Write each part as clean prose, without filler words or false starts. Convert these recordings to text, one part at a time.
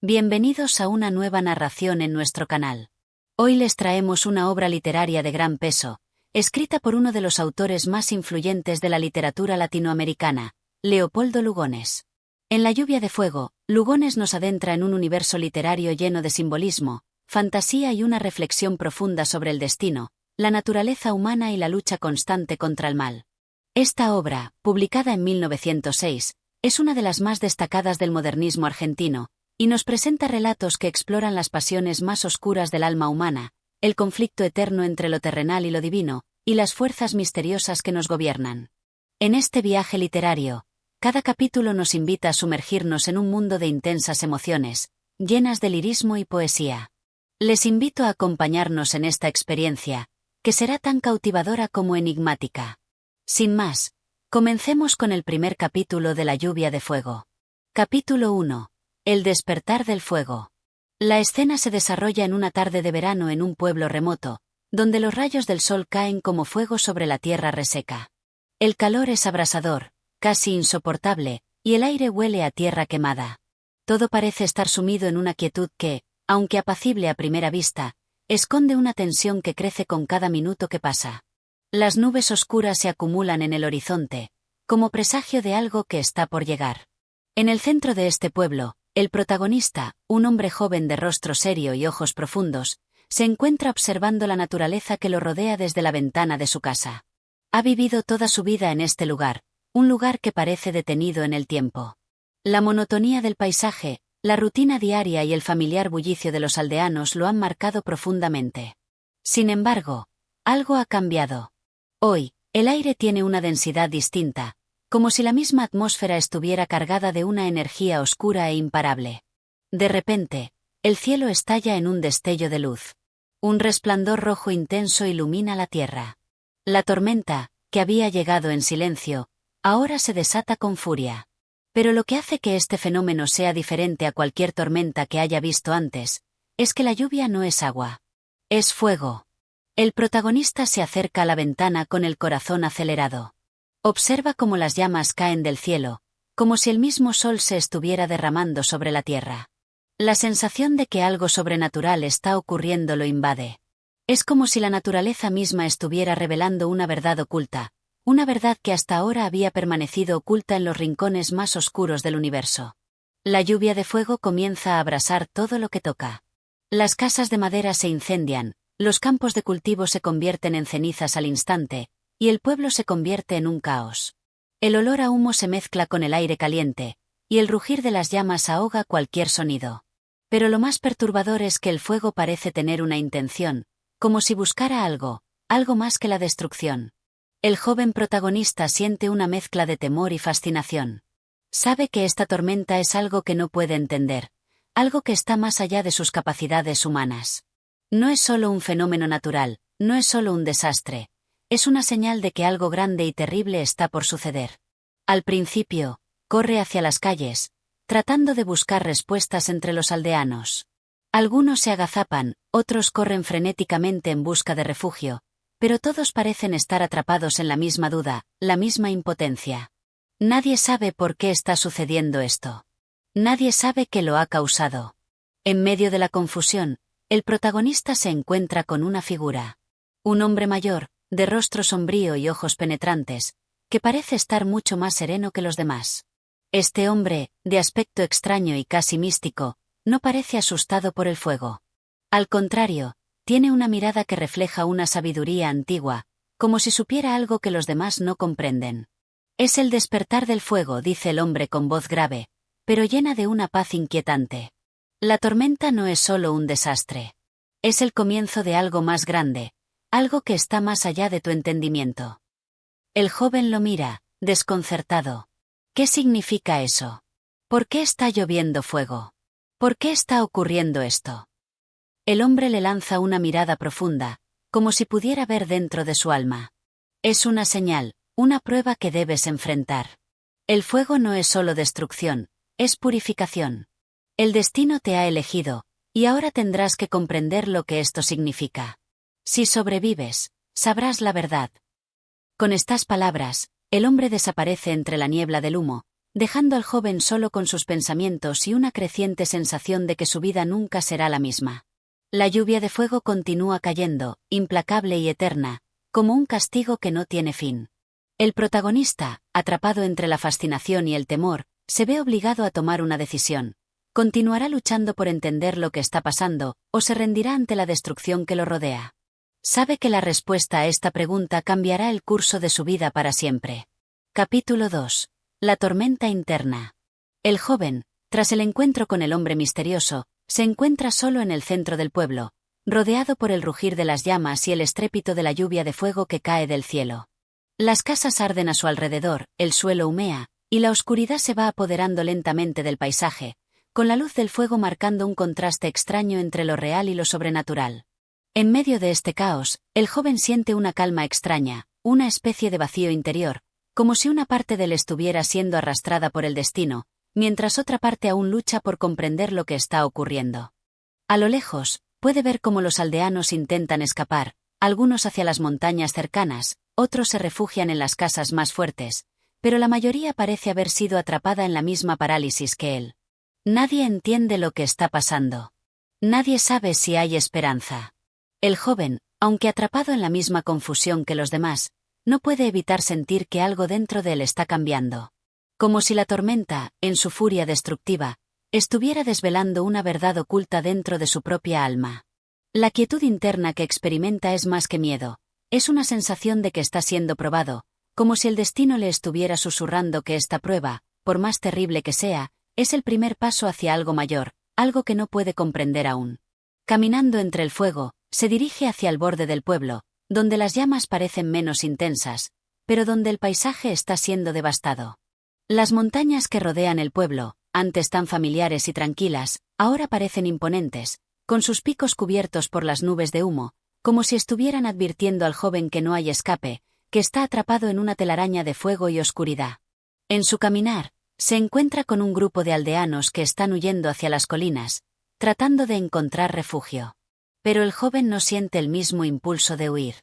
Bienvenidos a una nueva narración en nuestro canal. Hoy les traemos una obra literaria de gran peso, escrita por uno de los autores más influyentes de la literatura latinoamericana, Leopoldo Lugones. En La lluvia de fuego, Lugones nos adentra en un universo literario lleno de simbolismo, fantasía y una reflexión profunda sobre el destino, la naturaleza humana y la lucha constante contra el mal. Esta obra, publicada en 1906, es una de las más destacadas del modernismo argentino, y nos presenta relatos que exploran las pasiones más oscuras del alma humana, el conflicto eterno entre lo terrenal y lo divino, y las fuerzas misteriosas que nos gobiernan. En este viaje literario, cada capítulo nos invita a sumergirnos en un mundo de intensas emociones, llenas de lirismo y poesía. Les invito a acompañarnos en esta experiencia, que será tan cautivadora como enigmática. Sin más, comencemos con el primer capítulo de La lluvia de fuego. Capítulo 1. El despertar del fuego. La escena se desarrolla en una tarde de verano en un pueblo remoto, donde los rayos del sol caen como fuego sobre la tierra reseca. El calor es abrasador, casi insoportable, y el aire huele a tierra quemada. Todo parece estar sumido en una quietud que, aunque apacible a primera vista, esconde una tensión que crece con cada minuto que pasa. Las nubes oscuras se acumulan en el horizonte, como presagio de algo que está por llegar. En el centro de este pueblo, el protagonista, un hombre joven de rostro serio y ojos profundos, se encuentra observando la naturaleza que lo rodea desde la ventana de su casa. Ha vivido toda su vida en este lugar, un lugar que parece detenido en el tiempo. La monotonía del paisaje, la rutina diaria y el familiar bullicio de los aldeanos lo han marcado profundamente. Sin embargo, algo ha cambiado. Hoy, el aire tiene una densidad distinta, como si la misma atmósfera estuviera cargada de una energía oscura e imparable. De repente, el cielo estalla en un destello de luz. Un resplandor rojo intenso ilumina la tierra. La tormenta, que había llegado en silencio, ahora se desata con furia. Pero lo que hace que este fenómeno sea diferente a cualquier tormenta que haya visto antes, es que la lluvia no es agua. Es fuego. El protagonista se acerca a la ventana con el corazón acelerado. Observa cómo las llamas caen del cielo, como si el mismo sol se estuviera derramando sobre la tierra. La sensación de que algo sobrenatural está ocurriendo lo invade. Es como si la naturaleza misma estuviera revelando una verdad oculta, una verdad que hasta ahora había permanecido oculta en los rincones más oscuros del universo. La lluvia de fuego comienza a abrasar todo lo que toca. Las casas de madera se incendian, los campos de cultivo se convierten en cenizas al instante, y el pueblo se convierte en un caos. El olor a humo se mezcla con el aire caliente, y el rugir de las llamas ahoga cualquier sonido. Pero lo más perturbador es que el fuego parece tener una intención, como si buscara algo más que la destrucción. El joven protagonista siente una mezcla de temor y fascinación. Sabe que esta tormenta es algo que no puede entender, algo que está más allá de sus capacidades humanas. No es solo un fenómeno natural, no es solo un desastre. Es una señal de que algo grande y terrible está por suceder. Al principio, corre hacia las calles, tratando de buscar respuestas entre los aldeanos. Algunos se agazapan, otros corren frenéticamente en busca de refugio, pero todos parecen estar atrapados en la misma duda, la misma impotencia. Nadie sabe por qué está sucediendo esto. Nadie sabe qué lo ha causado. En medio de la confusión, el protagonista se encuentra con una figura. Un hombre mayor, de rostro sombrío y ojos penetrantes, que parece estar mucho más sereno que los demás. Este hombre, de aspecto extraño y casi místico, no parece asustado por el fuego. Al contrario, tiene una mirada que refleja una sabiduría antigua, como si supiera algo que los demás no comprenden. Es el despertar del fuego, dice el hombre con voz grave, pero llena de una paz inquietante. La tormenta no es solo un desastre. Es el comienzo de algo más grande, algo que está más allá de tu entendimiento. El joven lo mira, desconcertado. ¿Qué significa eso? ¿Por qué está lloviendo fuego? ¿Por qué está ocurriendo esto? El hombre le lanza una mirada profunda, como si pudiera ver dentro de su alma. Es una señal, una prueba que debes enfrentar. El fuego no es solo destrucción, es purificación. El destino te ha elegido, y ahora tendrás que comprender lo que esto significa. Si sobrevives, sabrás la verdad. Con estas palabras, el hombre desaparece entre la niebla del humo, dejando al joven solo con sus pensamientos y una creciente sensación de que su vida nunca será la misma. La lluvia de fuego continúa cayendo, implacable y eterna, como un castigo que no tiene fin. El protagonista, atrapado entre la fascinación y el temor, se ve obligado a tomar una decisión. ¿Continuará luchando por entender lo que está pasando, o se rendirá ante la destrucción que lo rodea? Sabe que la respuesta a esta pregunta cambiará el curso de su vida para siempre. Capítulo 2. La tormenta interna. El joven, tras el encuentro con el hombre misterioso, se encuentra solo en el centro del pueblo, rodeado por el rugir de las llamas y el estrépito de la lluvia de fuego que cae del cielo. Las casas arden a su alrededor, el suelo humea, y la oscuridad se va apoderando lentamente del paisaje, con la luz del fuego marcando un contraste extraño entre lo real y lo sobrenatural. En medio de este caos, el joven siente una calma extraña, una especie de vacío interior, como si una parte de él estuviera siendo arrastrada por el destino, mientras otra parte aún lucha por comprender lo que está ocurriendo. A lo lejos, puede ver cómo los aldeanos intentan escapar, algunos hacia las montañas cercanas, otros se refugian en las casas más fuertes, pero la mayoría parece haber sido atrapada en la misma parálisis que él. Nadie entiende lo que está pasando. Nadie sabe si hay esperanza. El joven, aunque atrapado en la misma confusión que los demás, no puede evitar sentir que algo dentro de él está cambiando. Como si la tormenta, en su furia destructiva, estuviera desvelando una verdad oculta dentro de su propia alma. La quietud interna que experimenta es más que miedo, es una sensación de que está siendo probado, como si el destino le estuviera susurrando que esta prueba, por más terrible que sea, es el primer paso hacia algo mayor, algo que no puede comprender aún. Caminando entre el fuego, se dirige hacia el borde del pueblo, donde las llamas parecen menos intensas, pero donde el paisaje está siendo devastado. Las montañas que rodean el pueblo, antes tan familiares y tranquilas, ahora parecen imponentes, con sus picos cubiertos por las nubes de humo, como si estuvieran advirtiendo al joven que no hay escape, que está atrapado en una telaraña de fuego y oscuridad. En su caminar, se encuentra con un grupo de aldeanos que están huyendo hacia las colinas, tratando de encontrar refugio. Pero el joven no siente el mismo impulso de huir.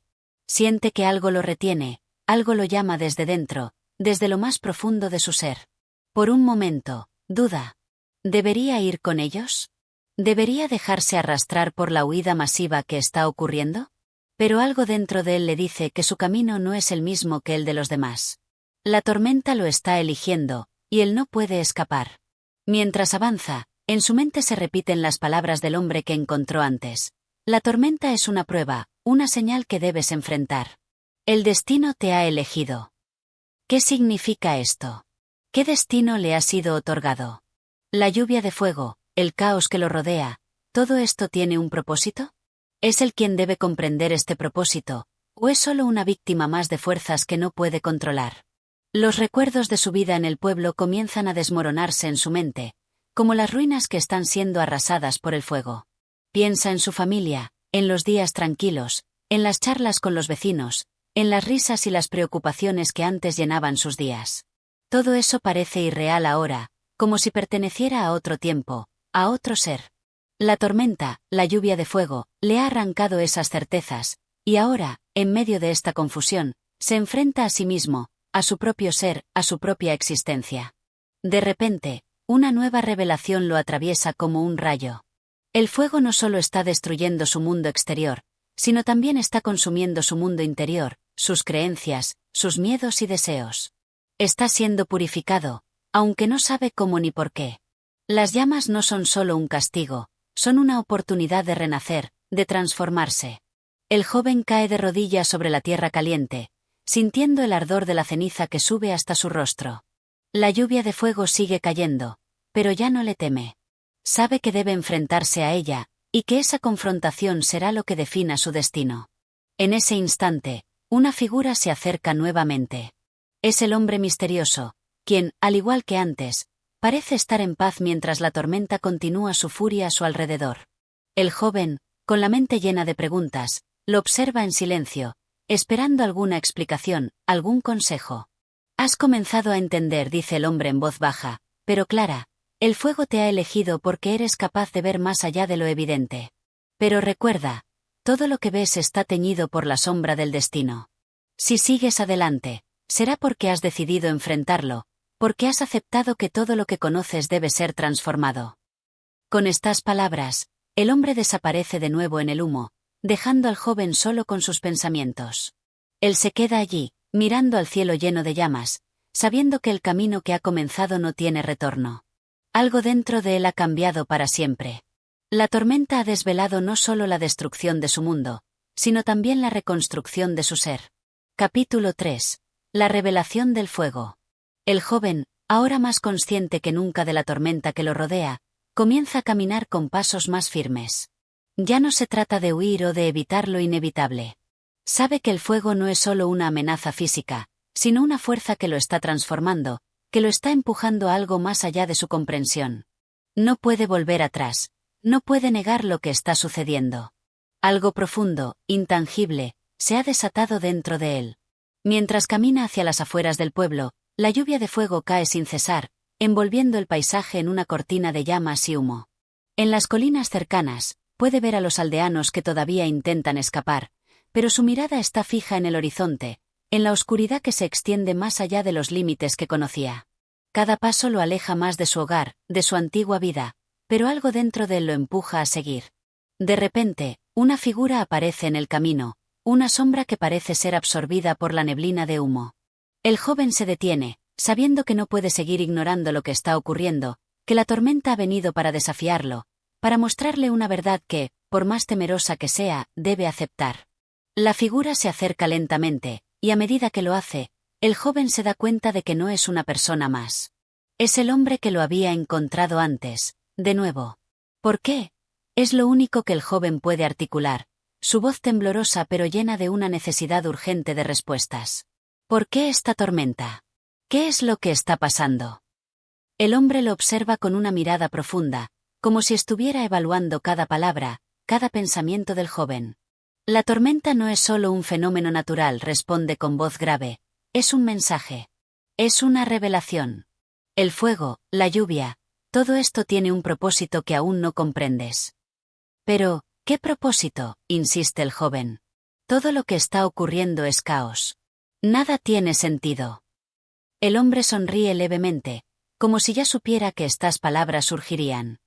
Siente que algo lo retiene, algo lo llama desde dentro, desde lo más profundo de su ser. Por un momento, duda. ¿Debería ir con ellos? ¿Debería dejarse arrastrar por la huida masiva que está ocurriendo? Pero algo dentro de él le dice que su camino no es el mismo que el de los demás. La tormenta lo está eligiendo, y él no puede escapar. Mientras avanza, en su mente se repiten las palabras del hombre que encontró antes. La tormenta es una prueba, una señal que debes enfrentar. El destino te ha elegido. ¿Qué significa esto? ¿Qué destino le ha sido otorgado? La lluvia de fuego, el caos que lo rodea, ¿todo esto tiene un propósito? ¿Es él quien debe comprender este propósito, o es solo una víctima más de fuerzas que no puede controlar? Los recuerdos de su vida en el pueblo comienzan a desmoronarse en su mente, como las ruinas que están siendo arrasadas por el fuego. Piensa en su familia, en los días tranquilos, en las charlas con los vecinos, en las risas y las preocupaciones que antes llenaban sus días. Todo eso parece irreal ahora, como si perteneciera a otro tiempo, a otro ser. La tormenta, la lluvia de fuego, le ha arrancado esas certezas, y ahora, en medio de esta confusión, se enfrenta a sí mismo, a su propio ser, a su propia existencia. De repente, una nueva revelación lo atraviesa como un rayo. El fuego no solo está destruyendo su mundo exterior, sino también está consumiendo su mundo interior, sus creencias, sus miedos y deseos. Está siendo purificado, aunque no sabe cómo ni por qué. Las llamas no son solo un castigo, son una oportunidad de renacer, de transformarse. El joven cae de rodillas sobre la tierra caliente, sintiendo el ardor de la ceniza que sube hasta su rostro. La lluvia de fuego sigue cayendo, pero ya no le teme. Sabe que debe enfrentarse a ella, y que esa confrontación será lo que defina su destino. En ese instante, una figura se acerca nuevamente. Es el hombre misterioso, quien, al igual que antes, parece estar en paz mientras la tormenta continúa su furia a su alrededor. El joven, con la mente llena de preguntas, lo observa en silencio, esperando alguna explicación, algún consejo. Has comenzado a entender, dice el hombre en voz baja, pero clara. El fuego te ha elegido porque eres capaz de ver más allá de lo evidente. Pero recuerda, todo lo que ves está teñido por la sombra del destino. Si sigues adelante, será porque has decidido enfrentarlo, Porque has aceptado que todo lo que conoces debe ser transformado. Con estas palabras, el hombre desaparece de nuevo en el humo, dejando al joven solo con sus pensamientos. Él se queda allí, mirando al cielo lleno de llamas, sabiendo que el camino que ha comenzado no tiene retorno. Algo dentro de él ha cambiado para siempre. La tormenta ha desvelado no solo la destrucción de su mundo, sino también la reconstrucción de su ser. Capítulo 3. La revelación del fuego. El joven, ahora más consciente que nunca de la tormenta que lo rodea, comienza a caminar con pasos más firmes. Ya no se trata de huir o de evitar lo inevitable. Sabe que el fuego no es solo una amenaza física, sino una fuerza que lo está transformando, que lo está empujando a algo más allá de su comprensión. No puede volver atrás, no puede negar lo que está sucediendo. Algo profundo, intangible, se ha desatado dentro de él. Mientras camina hacia las afueras del pueblo, la lluvia de fuego cae sin cesar, envolviendo el paisaje en una cortina de llamas y humo. En las colinas cercanas, puede ver a los aldeanos que todavía intentan escapar, pero su mirada está fija en el horizonte, en la oscuridad que se extiende más allá de los límites que conocía. Cada paso lo aleja más de su hogar, de su antigua vida, pero algo dentro de él lo empuja a seguir. De repente, una figura aparece en el camino, una sombra que parece ser absorbida por la neblina de humo. El joven se detiene, sabiendo que no puede seguir ignorando lo que está ocurriendo, que la tormenta ha venido para desafiarlo, para mostrarle una verdad que, por más temerosa que sea, debe aceptar. La figura se acerca lentamente, y a medida que lo hace, el joven se da cuenta de que no es una persona más. Es el hombre que lo había encontrado antes, de nuevo. ¿Por qué? Es lo único que el joven puede articular, su voz temblorosa pero llena de una necesidad urgente de respuestas. ¿Por qué esta tormenta? ¿Qué es lo que está pasando? El hombre lo observa con una mirada profunda, como si estuviera evaluando cada palabra, cada pensamiento del joven. La tormenta no es solo un fenómeno natural, responde con voz grave, es un mensaje. Es una revelación. El fuego, la lluvia, todo esto tiene un propósito que aún no comprendes. Pero, ¿qué propósito?, insiste el joven. Todo lo que está ocurriendo es caos. Nada tiene sentido. El hombre sonríe levemente, como si ya supiera que estas palabras surgirían.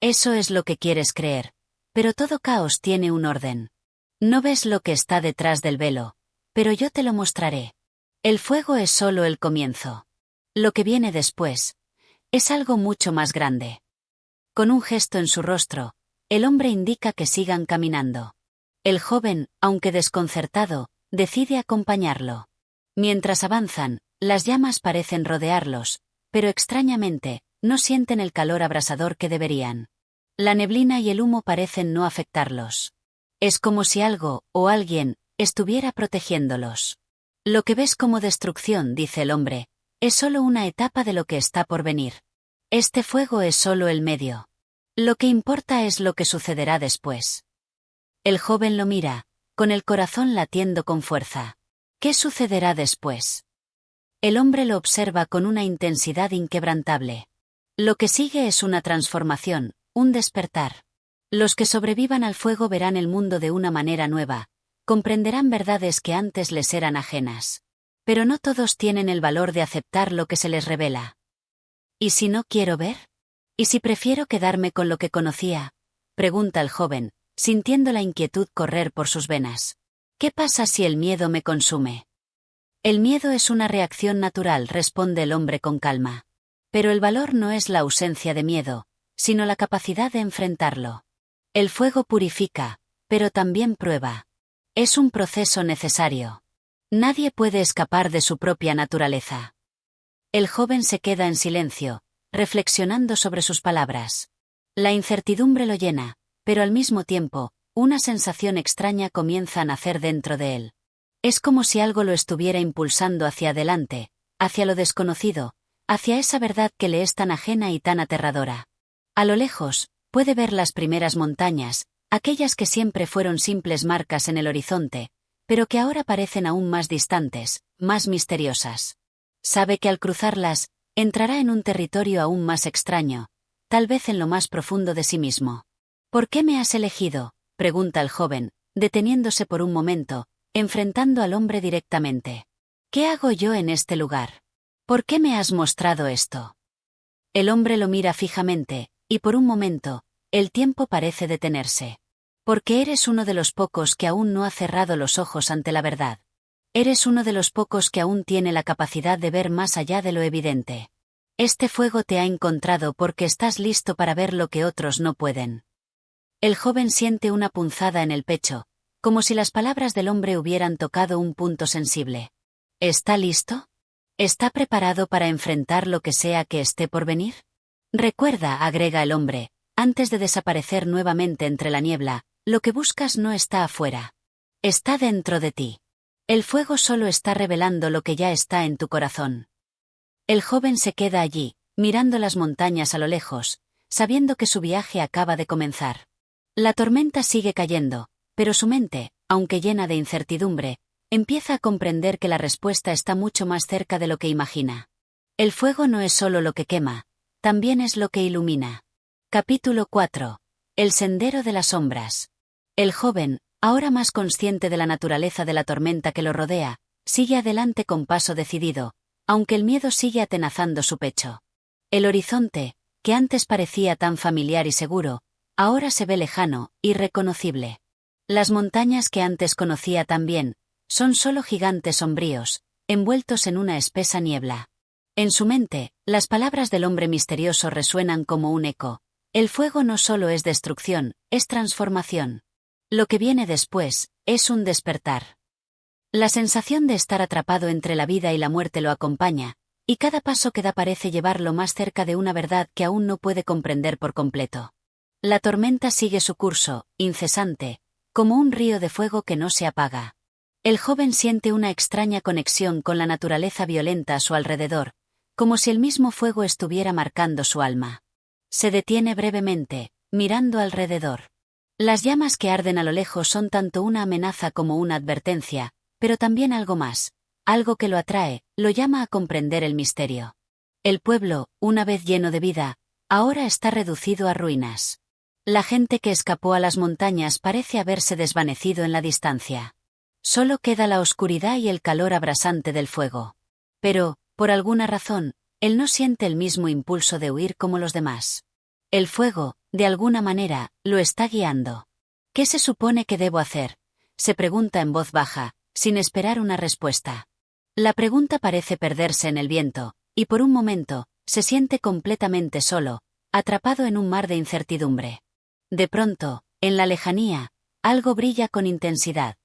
Eso es lo que quieres creer, pero todo caos tiene un orden. No ves lo que está detrás del velo, pero yo te lo mostraré. El fuego es solo el comienzo. Lo que viene después es algo mucho más grande. Con un gesto en su rostro, el hombre indica que sigan caminando. El joven, aunque desconcertado, decide acompañarlo. Mientras avanzan, las llamas parecen rodearlos, pero extrañamente, no sienten el calor abrasador que deberían. La neblina y el humo parecen no afectarlos. Es como si algo, o alguien, estuviera protegiéndolos. Lo que ves como destrucción, dice el hombre, es solo una etapa de lo que está por venir. Este fuego es solo el medio. Lo que importa es lo que sucederá después. El joven lo mira, con el corazón latiendo con fuerza. ¿Qué sucederá después? El hombre lo observa con una intensidad inquebrantable. Lo que sigue es una transformación, un despertar. Los que sobrevivan al fuego verán el mundo de una manera nueva, comprenderán verdades que antes les eran ajenas. Pero no todos tienen el valor de aceptar lo que se les revela. ¿Y si no quiero ver? ¿Y si prefiero quedarme con lo que conocía?, pregunta el joven, sintiendo la inquietud correr por sus venas. ¿Qué pasa si el miedo me consume? El miedo es una reacción natural, responde el hombre con calma. Pero el valor no es la ausencia de miedo, sino la capacidad de enfrentarlo. El fuego purifica, pero también prueba. Es un proceso necesario. Nadie puede escapar de su propia naturaleza. El joven se queda en silencio, reflexionando sobre sus palabras. La incertidumbre lo llena, pero al mismo tiempo, una sensación extraña comienza a nacer dentro de él. Es como si algo lo estuviera impulsando hacia adelante, hacia lo desconocido, hacia esa verdad que le es tan ajena y tan aterradora. A lo lejos, puede ver las primeras montañas, aquellas que siempre fueron simples marcas en el horizonte, pero que ahora parecen aún más distantes, más misteriosas. Sabe que al cruzarlas, entrará en un territorio aún más extraño, tal vez en lo más profundo de sí mismo. ¿Por qué me has elegido?, pregunta el joven, deteniéndose por un momento, enfrentando al hombre directamente. ¿Qué hago yo en este lugar? ¿Por qué me has mostrado esto? El hombre lo mira fijamente, y por un momento, el tiempo parece detenerse. Porque eres uno de los pocos que aún no ha cerrado los ojos ante la verdad. Eres uno de los pocos que aún tiene la capacidad de ver más allá de lo evidente. Este fuego te ha encontrado porque estás listo para ver lo que otros no pueden. El joven siente una punzada en el pecho, como si las palabras del hombre hubieran tocado un punto sensible. ¿Está listo? ¿Está preparado para enfrentar lo que sea que esté por venir? Recuerda, agrega el hombre, antes de desaparecer nuevamente entre la niebla, lo que buscas no está afuera. Está dentro de ti. El fuego solo está revelando lo que ya está en tu corazón. El joven se queda allí, mirando las montañas a lo lejos, sabiendo que su viaje acaba de comenzar. La tormenta sigue cayendo, pero su mente, aunque llena de incertidumbre, empieza a comprender que la respuesta está mucho más cerca de lo que imagina. El fuego no es solo lo que quema, también es lo que ilumina. Capítulo 4. El sendero de las sombras. El joven, ahora más consciente de la naturaleza de la tormenta que lo rodea, sigue adelante con paso decidido, aunque el miedo sigue atenazando su pecho. El horizonte, que antes parecía tan familiar y seguro, ahora se ve lejano, irreconocible. Las montañas que antes conocía tan bien, son solo gigantes sombríos, envueltos en una espesa niebla. En su mente, las palabras del hombre misterioso resuenan como un eco. El fuego no solo es destrucción, es transformación. Lo que viene después, es un despertar. La sensación de estar atrapado entre la vida y la muerte lo acompaña, y cada paso que da parece llevarlo más cerca de una verdad que aún no puede comprender por completo. La tormenta sigue su curso, incesante, como un río de fuego que no se apaga. El joven siente una extraña conexión con la naturaleza violenta a su alrededor, como si el mismo fuego estuviera marcando su alma. Se detiene brevemente, mirando alrededor. Las llamas que arden a lo lejos son tanto una amenaza como una advertencia, pero también algo más, algo que lo atrae, lo llama a comprender el misterio. El pueblo, una vez lleno de vida, ahora está reducido a ruinas. La gente que escapó a las montañas parece haberse desvanecido en la distancia. Solo queda la oscuridad y el calor abrasante del fuego. Pero, por alguna razón, él no siente el mismo impulso de huir como los demás. El fuego, de alguna manera, lo está guiando. ¿Qué se supone que debo hacer?, se pregunta en voz baja, sin esperar una respuesta. La pregunta parece perderse en el viento, y por un momento, se siente completamente solo, atrapado en un mar de incertidumbre. De pronto, en la lejanía, algo brilla con intensidad.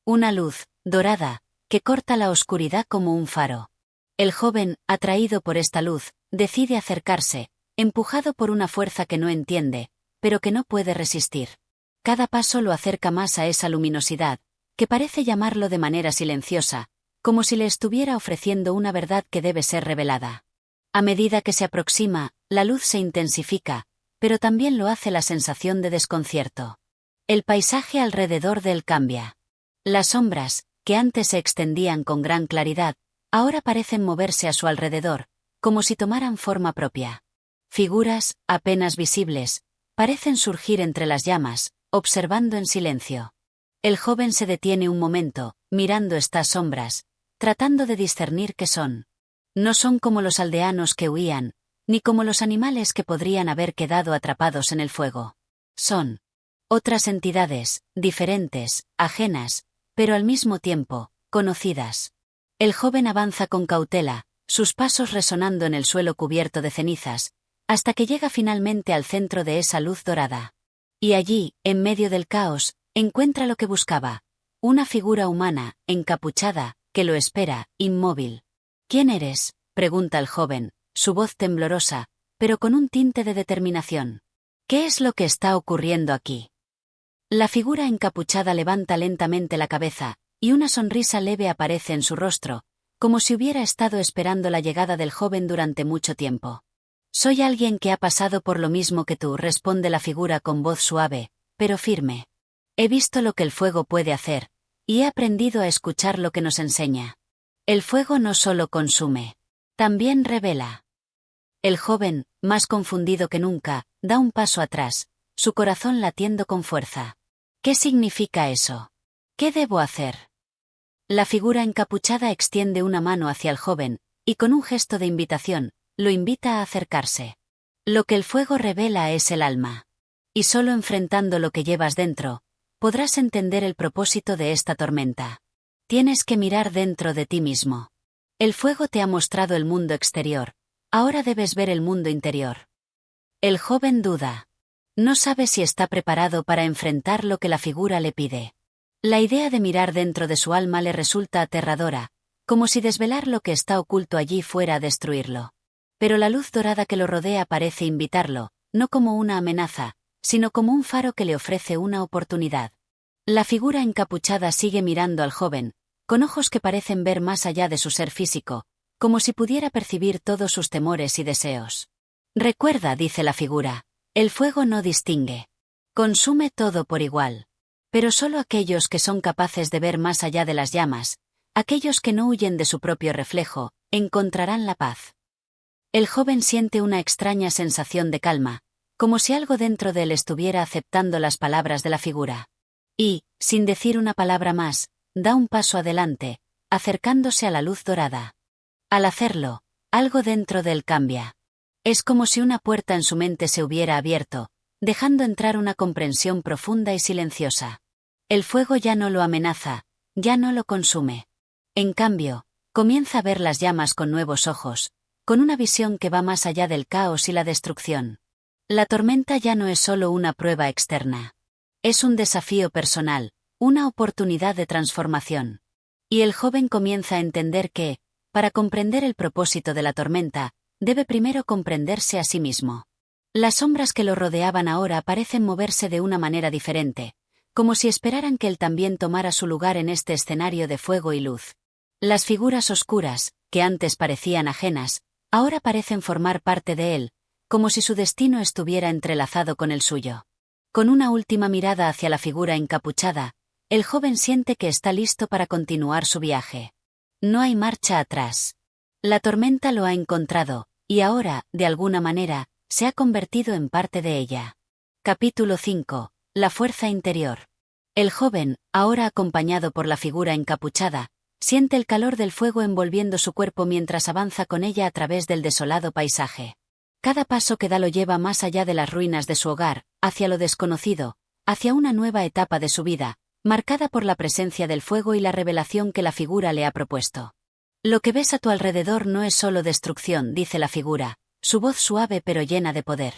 Una luz, dorada, que corta la oscuridad como un faro. El joven, atraído por esta luz, decide acercarse, empujado por una fuerza que no entiende, pero que no puede resistir. Cada paso lo acerca más a esa luminosidad, que parece llamarlo de manera silenciosa, como si le estuviera ofreciendo una verdad que debe ser revelada. A medida que se aproxima, la luz se intensifica, pero también lo hace la sensación de desconcierto. El paisaje alrededor de él cambia. Las sombras, que antes se extendían con gran claridad, ahora parecen moverse a su alrededor, como si tomaran forma propia. Figuras, apenas visibles, parecen surgir entre las llamas, observando en silencio. El joven se detiene un momento, mirando estas sombras, tratando de discernir qué son. No son como los aldeanos que huían, ni como los animales que podrían haber quedado atrapados en el fuego. Son otras entidades, diferentes, ajenas, pero al mismo tiempo, conocidas. El joven avanza con cautela, sus pasos resonando en el suelo cubierto de cenizas, hasta que llega finalmente al centro de esa luz dorada. Y allí, en medio del caos, encuentra lo que buscaba. Una figura humana, encapuchada, que lo espera, inmóvil. ¿Quién eres?, pregunta el joven, su voz temblorosa, pero con un tinte de determinación. ¿Qué es lo que está ocurriendo aquí? La figura encapuchada levanta lentamente la cabeza, y una sonrisa leve aparece en su rostro, como si hubiera estado esperando la llegada del joven durante mucho tiempo. Soy alguien que ha pasado por lo mismo que tú, responde la figura con voz suave, pero firme. He visto lo que el fuego puede hacer, y he aprendido a escuchar lo que nos enseña. El fuego no solo consume, también revela. El joven, más confundido que nunca, da un paso atrás, su corazón latiendo con fuerza. ¿Qué significa eso? ¿Qué debo hacer? La figura encapuchada extiende una mano hacia el joven, Y con un gesto de invitación, lo invita a acercarse. Lo que el fuego revela es el alma. Y solo enfrentando lo que llevas dentro, podrás entender el propósito de esta tormenta. Tienes que mirar dentro de ti mismo. El fuego te ha mostrado el mundo exterior, ahora debes ver el mundo interior. El joven duda. No sabe si está preparado para enfrentar lo que la figura le pide. La idea de mirar dentro de su alma le resulta aterradora, como si desvelar lo que está oculto allí fuera a destruirlo. Pero la luz dorada que lo rodea parece invitarlo, no como una amenaza, sino como un faro que le ofrece una oportunidad. La figura encapuchada sigue mirando al joven, con ojos que parecen ver más allá de su ser físico, como si pudiera percibir todos sus temores y deseos. Recuerda, dice la figura, el fuego no distingue. Consume todo por igual. Pero solo aquellos que son capaces de ver más allá de las llamas, aquellos que no huyen de su propio reflejo, encontrarán la paz. El joven siente una extraña sensación de calma, como si algo dentro de él estuviera aceptando las palabras de la figura. Y, sin decir una palabra más, da un paso adelante, acercándose a la luz dorada. Al hacerlo, algo dentro de él cambia. Es como si una puerta en su mente se hubiera abierto, dejando entrar una comprensión profunda y silenciosa. El fuego ya no lo amenaza, ya no lo consume. En cambio, comienza a ver las llamas con nuevos ojos, con una visión que va más allá del caos y la destrucción. La tormenta ya no es solo una prueba externa. Es un desafío personal, una oportunidad de transformación. Y el joven comienza a entender que, para comprender el propósito de la tormenta, debe primero comprenderse a sí mismo. Las sombras que lo rodeaban ahora parecen moverse de una manera diferente, como si esperaran que él también tomara su lugar en este escenario de fuego y luz. Las figuras oscuras, que antes parecían ajenas, ahora parecen formar parte de él, como si su destino estuviera entrelazado con el suyo. Con una última mirada hacia la figura encapuchada, el joven siente que está listo para continuar su viaje. No hay marcha atrás. La tormenta lo ha encontrado, y ahora, de alguna manera, se ha convertido en parte de ella. Capítulo 5. La fuerza interior. El joven, ahora acompañado por la figura encapuchada, siente el calor del fuego envolviendo su cuerpo mientras avanza con ella a través del desolado paisaje. Cada paso que da lo lleva más allá de las ruinas de su hogar, hacia lo desconocido, hacia una nueva etapa de su vida, marcada por la presencia del fuego y la revelación que la figura le ha propuesto. Lo que ves a tu alrededor no es solo destrucción, dice la figura, su voz suave pero llena de poder.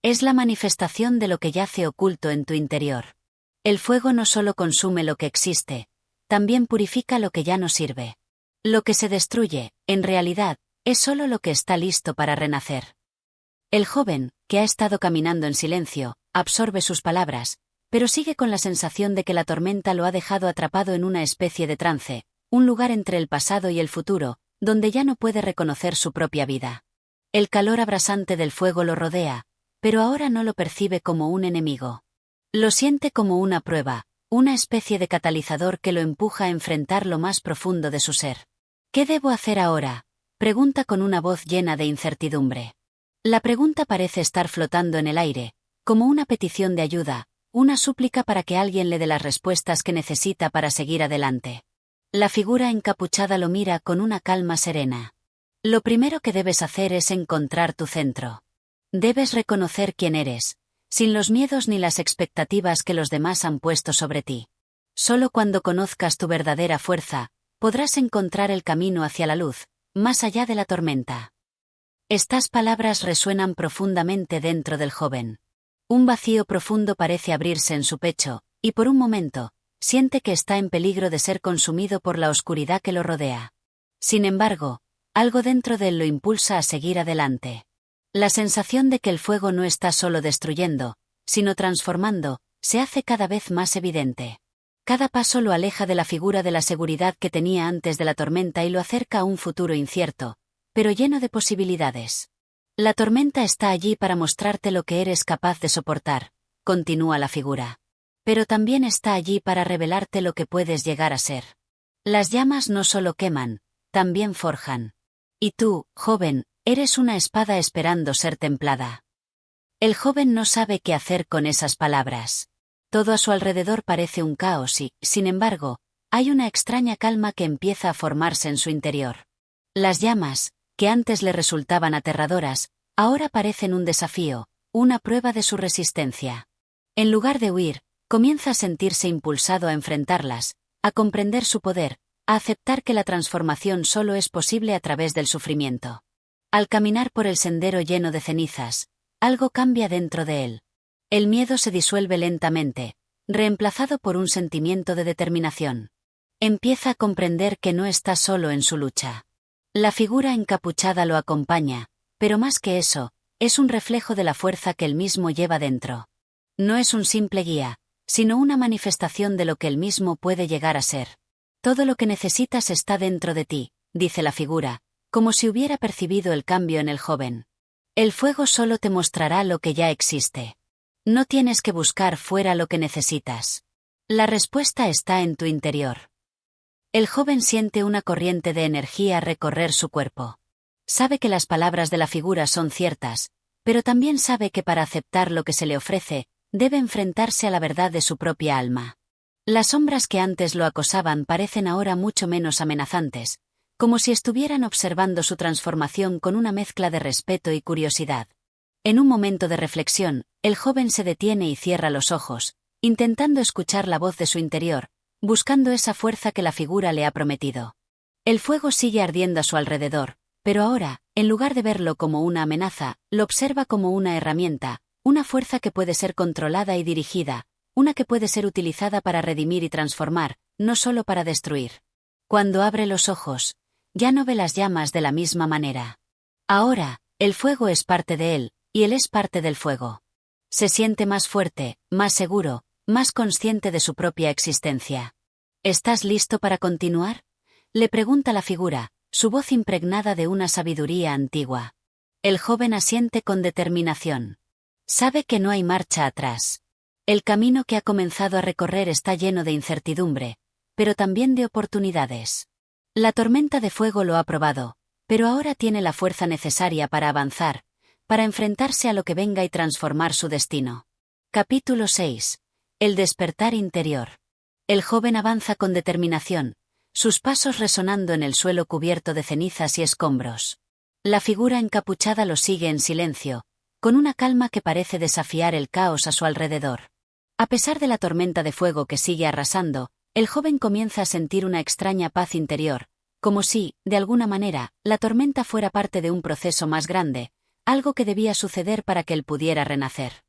Es la manifestación de lo que yace oculto en tu interior. El fuego no solo consume lo que existe, también purifica lo que ya no sirve. Lo que se destruye, en realidad, es solo lo que está listo para renacer. El joven, que ha estado caminando en silencio, absorbe sus palabras, pero sigue con la sensación de que la tormenta lo ha dejado atrapado en una especie de trance, un lugar entre el pasado y el futuro, donde ya no puede reconocer su propia vida. El calor abrasante del fuego lo rodea, pero ahora no lo percibe como un enemigo. Lo siente como una prueba, una especie de catalizador que lo empuja a enfrentar lo más profundo de su ser. ¿Qué debo hacer ahora?, pregunta con una voz llena de incertidumbre. La pregunta parece estar flotando en el aire, como una petición de ayuda, una súplica para que alguien le dé las respuestas que necesita para seguir adelante. La figura encapuchada lo mira con una calma serena. Lo primero que debes hacer es encontrar tu centro. Debes reconocer quién eres, sin los miedos ni las expectativas que los demás han puesto sobre ti. Solo cuando conozcas tu verdadera fuerza, podrás encontrar el camino hacia la luz, más allá de la tormenta. Estas palabras resuenan profundamente dentro del joven. Un vacío profundo parece abrirse en su pecho, y por un momento, siente que está en peligro de ser consumido por la oscuridad que lo rodea. Sin embargo, algo dentro de él lo impulsa a seguir adelante. La sensación de que el fuego no está solo destruyendo, sino transformando, se hace cada vez más evidente. Cada paso lo aleja de la figura de la seguridad que tenía antes de la tormenta y lo acerca a un futuro incierto, pero lleno de posibilidades. La tormenta está allí para mostrarte lo que eres capaz de soportar, continúa la figura. Pero también está allí para revelarte lo que puedes llegar a ser. Las llamas no solo queman, también forjan. Y tú, joven, eres una espada esperando ser templada. El joven no sabe qué hacer con esas palabras. Todo a su alrededor parece un caos y, sin embargo, hay una extraña calma que empieza a formarse en su interior. Las llamas, que antes le resultaban aterradoras, ahora parecen un desafío, una prueba de su resistencia. En lugar de huir, comienza a sentirse impulsado a enfrentarlas, a comprender su poder, a aceptar que la transformación solo es posible a través del sufrimiento. Al caminar por el sendero lleno de cenizas, algo cambia dentro de él. El miedo se disuelve lentamente, reemplazado por un sentimiento de determinación. Empieza a comprender que no está solo en su lucha. La figura encapuchada lo acompaña, pero más que eso, es un reflejo de la fuerza que él mismo lleva dentro. No es un simple guía, sino una manifestación de lo que él mismo puede llegar a ser. Todo lo que necesitas está dentro de ti, dice la figura, como si hubiera percibido el cambio en el joven. El fuego solo te mostrará lo que ya existe. No tienes que buscar fuera lo que necesitas. La respuesta está en tu interior. El joven siente una corriente de energía recorrer su cuerpo. Sabe que las palabras de la figura son ciertas, pero también sabe que para aceptar lo que se le ofrece, debe enfrentarse a la verdad de su propia alma. Las sombras que antes lo acosaban parecen ahora mucho menos amenazantes, como si estuvieran observando su transformación con una mezcla de respeto y curiosidad. En un momento de reflexión, el joven se detiene y cierra los ojos, intentando escuchar la voz de su interior, buscando esa fuerza que la figura le ha prometido. El fuego sigue ardiendo a su alrededor, pero ahora, en lugar de verlo como una amenaza, lo observa como una herramienta, una fuerza que puede ser controlada y dirigida, una que puede ser utilizada para redimir y transformar, no solo para destruir. Cuando abre los ojos, ya no ve las llamas de la misma manera. Ahora, el fuego es parte de él, y él es parte del fuego. Se siente más fuerte, más seguro, más consciente de su propia existencia. ¿Estás listo para continuar?, le pregunta la figura, su voz impregnada de una sabiduría antigua. El joven asiente con determinación. Sabe que no hay marcha atrás. El camino que ha comenzado a recorrer está lleno de incertidumbre, pero también de oportunidades. La tormenta de fuego lo ha probado, pero ahora tiene la fuerza necesaria para avanzar, para enfrentarse a lo que venga y transformar su destino. Capítulo 6. El despertar interior. El joven avanza con determinación, sus pasos resonando en el suelo cubierto de cenizas y escombros. La figura encapuchada lo sigue en silencio, con una calma que parece desafiar el caos a su alrededor. A pesar de la tormenta de fuego que sigue arrasando, el joven comienza a sentir una extraña paz interior, como si, de alguna manera, la tormenta fuera parte de un proceso más grande, algo que debía suceder para que él pudiera renacer.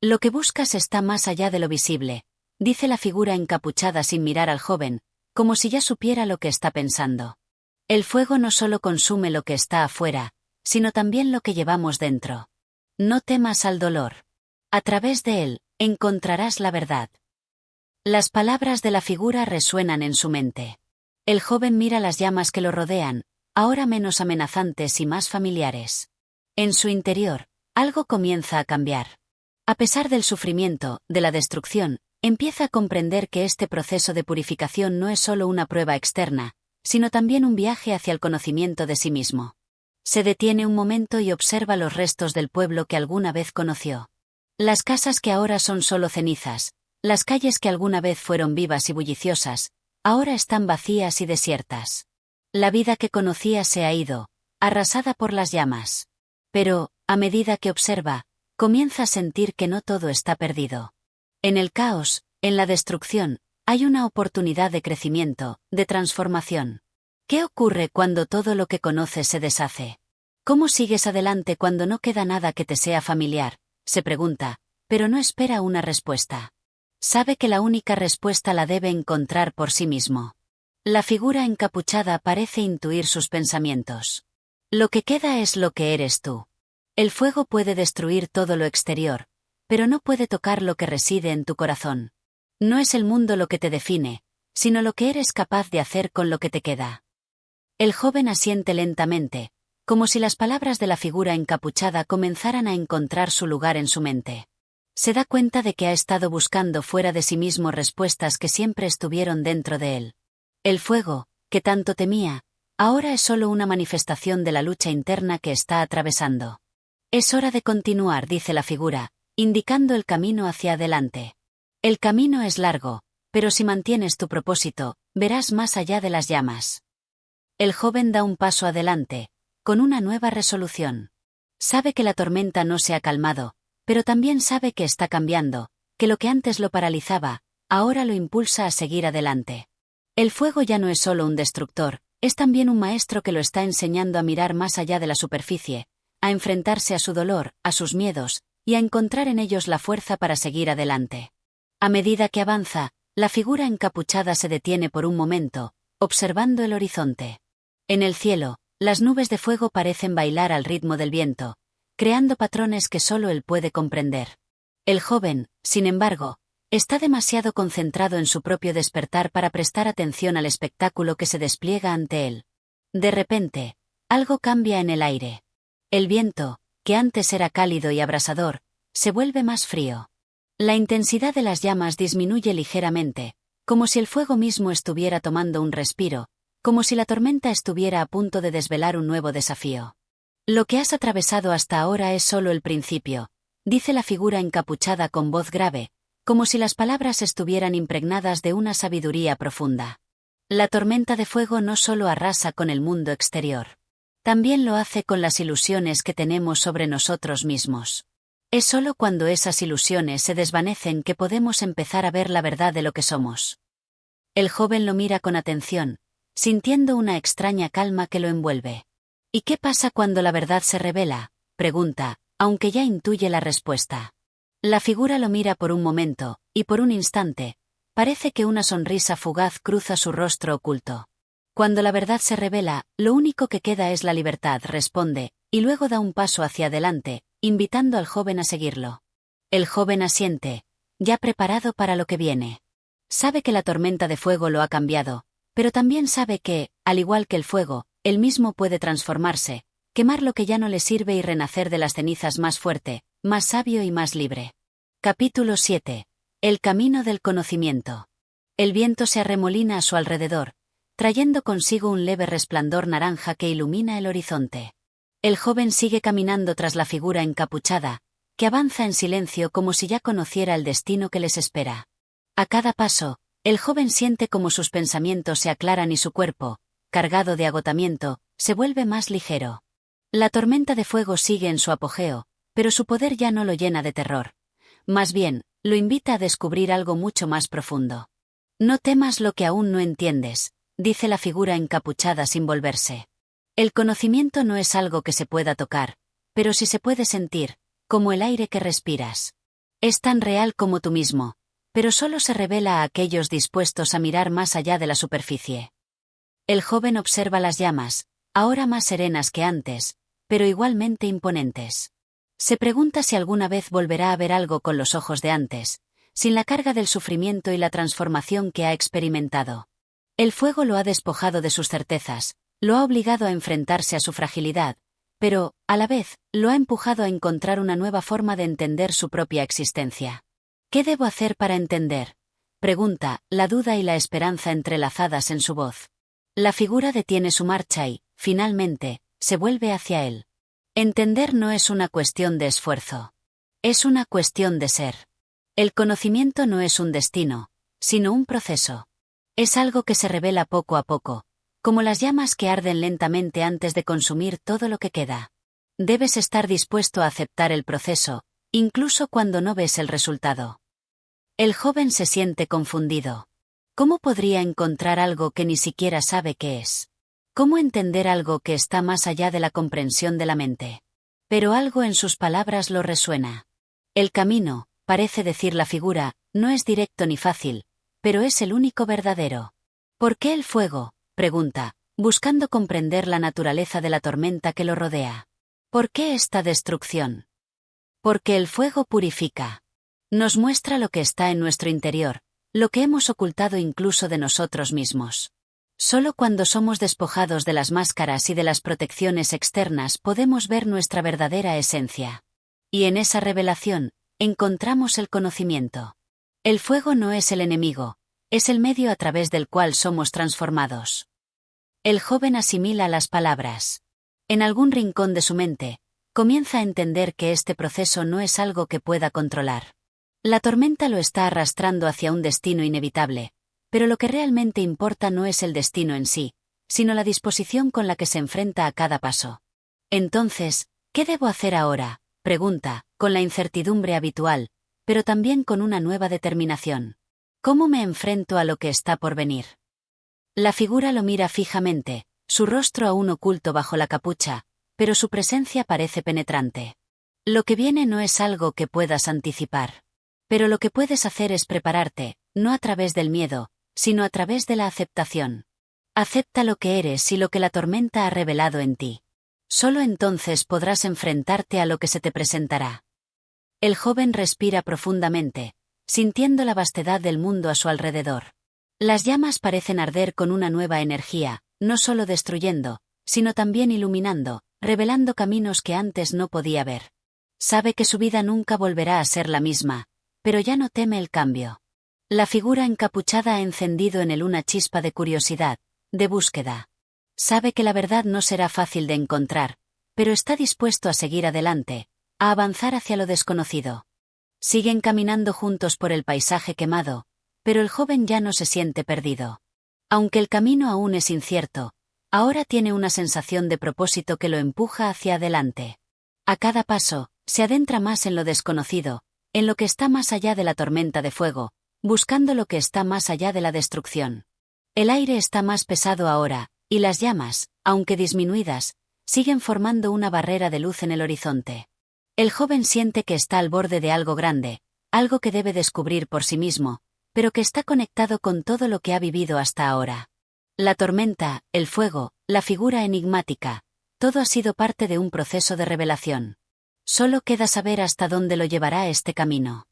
Lo que buscas está más allá de lo visible, dice la figura encapuchada sin mirar al joven, como si ya supiera lo que está pensando. El fuego no solo consume lo que está afuera, sino también lo que llevamos dentro. No temas al dolor. A través de él, encontrarás la verdad. Las palabras de la figura resuenan en su mente. El joven mira las llamas que lo rodean, ahora menos amenazantes y más familiares. En su interior, algo comienza a cambiar. A pesar del sufrimiento, de la destrucción, empieza a comprender que este proceso de purificación no es solo una prueba externa, sino también un viaje hacia el conocimiento de sí mismo. Se detiene un momento y observa los restos del pueblo que alguna vez conoció. Las casas que ahora son solo cenizas, las calles que alguna vez fueron vivas y bulliciosas, ahora están vacías y desiertas. La vida que conocía se ha ido, arrasada por las llamas. Pero, a medida que observa, comienza a sentir que no todo está perdido. En el caos, en la destrucción, hay una oportunidad de crecimiento, de transformación. ¿Qué ocurre cuando todo lo que conoces se deshace? ¿Cómo sigues adelante cuando no queda nada que te sea familiar?, se pregunta, pero no espera una respuesta. Sabe que la única respuesta la debe encontrar por sí mismo. La figura encapuchada parece intuir sus pensamientos. Lo que queda es lo que eres tú. El fuego puede destruir todo lo exterior, pero no puede tocar lo que reside en tu corazón. No es el mundo lo que te define, sino lo que eres capaz de hacer con lo que te queda. El joven asiente lentamente, como si las palabras de la figura encapuchada comenzaran a encontrar su lugar en su mente. Se da cuenta de que ha estado buscando fuera de sí mismo respuestas que siempre estuvieron dentro de él. El fuego, que tanto temía, ahora es solo una manifestación de la lucha interna que está atravesando. Es hora de continuar, dice la figura, indicando el camino hacia adelante. El camino es largo, pero si mantienes tu propósito, verás más allá de las llamas. El joven da un paso adelante, con una nueva resolución. Sabe que la tormenta no se ha calmado, pero también sabe que está cambiando, que lo que antes lo paralizaba, ahora lo impulsa a seguir adelante. El fuego ya no es solo un destructor, es también un maestro que lo está enseñando a mirar más allá de la superficie, a enfrentarse a su dolor, a sus miedos, y a encontrar en ellos la fuerza para seguir adelante. A medida que avanza, la figura encapuchada se detiene por un momento, observando el horizonte. En el cielo, las nubes de fuego parecen bailar al ritmo del viento, creando patrones que solo él puede comprender. El joven, sin embargo, está demasiado concentrado en su propio despertar para prestar atención al espectáculo que se despliega ante él. De repente, algo cambia en el aire. El viento, que antes era cálido y abrasador, se vuelve más frío. La intensidad de las llamas disminuye ligeramente, como si el fuego mismo estuviera tomando un respiro, como si la tormenta estuviera a punto de desvelar un nuevo desafío. Lo que has atravesado hasta ahora es solo el principio, dice la figura encapuchada con voz grave, como si las palabras estuvieran impregnadas de una sabiduría profunda. La tormenta de fuego no solo arrasa con el mundo exterior. También lo hace con las ilusiones que tenemos sobre nosotros mismos. Es solo cuando esas ilusiones se desvanecen que podemos empezar a ver la verdad de lo que somos. El joven lo mira con atención, sintiendo una extraña calma que lo envuelve. ¿Y qué pasa cuando la verdad se revela?, pregunta, aunque ya intuye la respuesta. La figura lo mira por un momento, y por un instante, parece que una sonrisa fugaz cruza su rostro oculto. Cuando la verdad se revela, lo único que queda es la libertad, responde, y luego da un paso hacia adelante, invitando al joven a seguirlo. El joven asiente, ya preparado para lo que viene. Sabe que la tormenta de fuego lo ha cambiado, pero también sabe que, al igual que el fuego, él mismo puede transformarse, quemar lo que ya no le sirve y renacer de las cenizas más fuerte, más sabio y más libre. Capítulo 7. El camino del conocimiento. El viento se arremolina a su alrededor, trayendo consigo un leve resplandor naranja que ilumina el horizonte. El joven sigue caminando tras la figura encapuchada, que avanza en silencio como si ya conociera el destino que les espera. A cada paso, el joven siente como sus pensamientos se aclaran y su cuerpo, cargado de agotamiento, se vuelve más ligero. La tormenta de fuego sigue en su apogeo, pero su poder ya no lo llena de terror. Más bien, lo invita a descubrir algo mucho más profundo. No temas lo que aún no entiendes, dice la figura encapuchada sin volverse. El conocimiento no es algo que se pueda tocar, pero sí se puede sentir, como el aire que respiras. Es tan real como tú mismo, pero solo se revela a aquellos dispuestos a mirar más allá de la superficie. El joven observa las llamas, ahora más serenas que antes, pero igualmente imponentes. Se pregunta si alguna vez volverá a ver algo con los ojos de antes, sin la carga del sufrimiento y la transformación que ha experimentado. El fuego lo ha despojado de sus certezas, lo ha obligado a enfrentarse a su fragilidad, pero, a la vez, lo ha empujado a encontrar una nueva forma de entender su propia existencia. ¿Qué debo hacer para entender?, pregunta, la duda y la esperanza entrelazadas en su voz. La figura detiene su marcha y, finalmente, se vuelve hacia él. Entender no es una cuestión de esfuerzo. Es una cuestión de ser. El conocimiento no es un destino, sino un proceso. Es algo que se revela poco a poco, como las llamas que arden lentamente antes de consumir todo lo que queda. Debes estar dispuesto a aceptar el proceso, incluso cuando no ves el resultado. El joven se siente confundido. ¿Cómo podría encontrar algo que ni siquiera sabe qué es? ¿Cómo entender algo que está más allá de la comprensión de la mente? Pero algo en sus palabras lo resuena. El camino, parece decir la figura, no es directo ni fácil, pero es el único verdadero. ¿Por qué el fuego?, pregunta, buscando comprender la naturaleza de la tormenta que lo rodea. ¿Por qué esta destrucción? Porque el fuego purifica. Nos muestra lo que está en nuestro interior, lo que hemos ocultado incluso de nosotros mismos. Solo cuando somos despojados de las máscaras y de las protecciones externas podemos ver nuestra verdadera esencia. Y en esa revelación, encontramos el conocimiento. El fuego no es el enemigo, es el medio a través del cual somos transformados. El joven asimila las palabras. En algún rincón de su mente, comienza a entender que este proceso no es algo que pueda controlar. La tormenta lo está arrastrando hacia un destino inevitable, pero lo que realmente importa no es el destino en sí, sino la disposición con la que se enfrenta a cada paso. Entonces, ¿qué debo hacer ahora?, pregunta, con la incertidumbre habitual, pero también con una nueva determinación. ¿Cómo me enfrento a lo que está por venir? La figura lo mira fijamente, su rostro aún oculto bajo la capucha, pero su presencia parece penetrante. Lo que viene no es algo que puedas anticipar. Pero lo que puedes hacer es prepararte, no a través del miedo, sino a través de la aceptación. Acepta lo que eres y lo que la tormenta ha revelado en ti. Solo entonces podrás enfrentarte a lo que se te presentará. El joven respira profundamente, sintiendo la vastedad del mundo a su alrededor. Las llamas parecen arder con una nueva energía, no solo destruyendo, sino también iluminando, revelando caminos que antes no podía ver. Sabe que su vida nunca volverá a ser la misma, pero ya no teme el cambio. La figura encapuchada ha encendido en él una chispa de curiosidad, de búsqueda. Sabe que la verdad no será fácil de encontrar, pero está dispuesto a seguir adelante, a avanzar hacia lo desconocido. Siguen caminando juntos por el paisaje quemado, pero el joven ya no se siente perdido. Aunque el camino aún es incierto, ahora tiene una sensación de propósito que lo empuja hacia adelante. A cada paso, se adentra más en lo desconocido, en lo que está más allá de la tormenta de fuego, buscando lo que está más allá de la destrucción. El aire está más pesado ahora, y las llamas, aunque disminuidas, siguen formando una barrera de luz en el horizonte. El joven siente que está al borde de algo grande, algo que debe descubrir por sí mismo, pero que está conectado con todo lo que ha vivido hasta ahora. La tormenta, el fuego, la figura enigmática, todo ha sido parte de un proceso de revelación. Solo queda saber hasta dónde lo llevará este camino.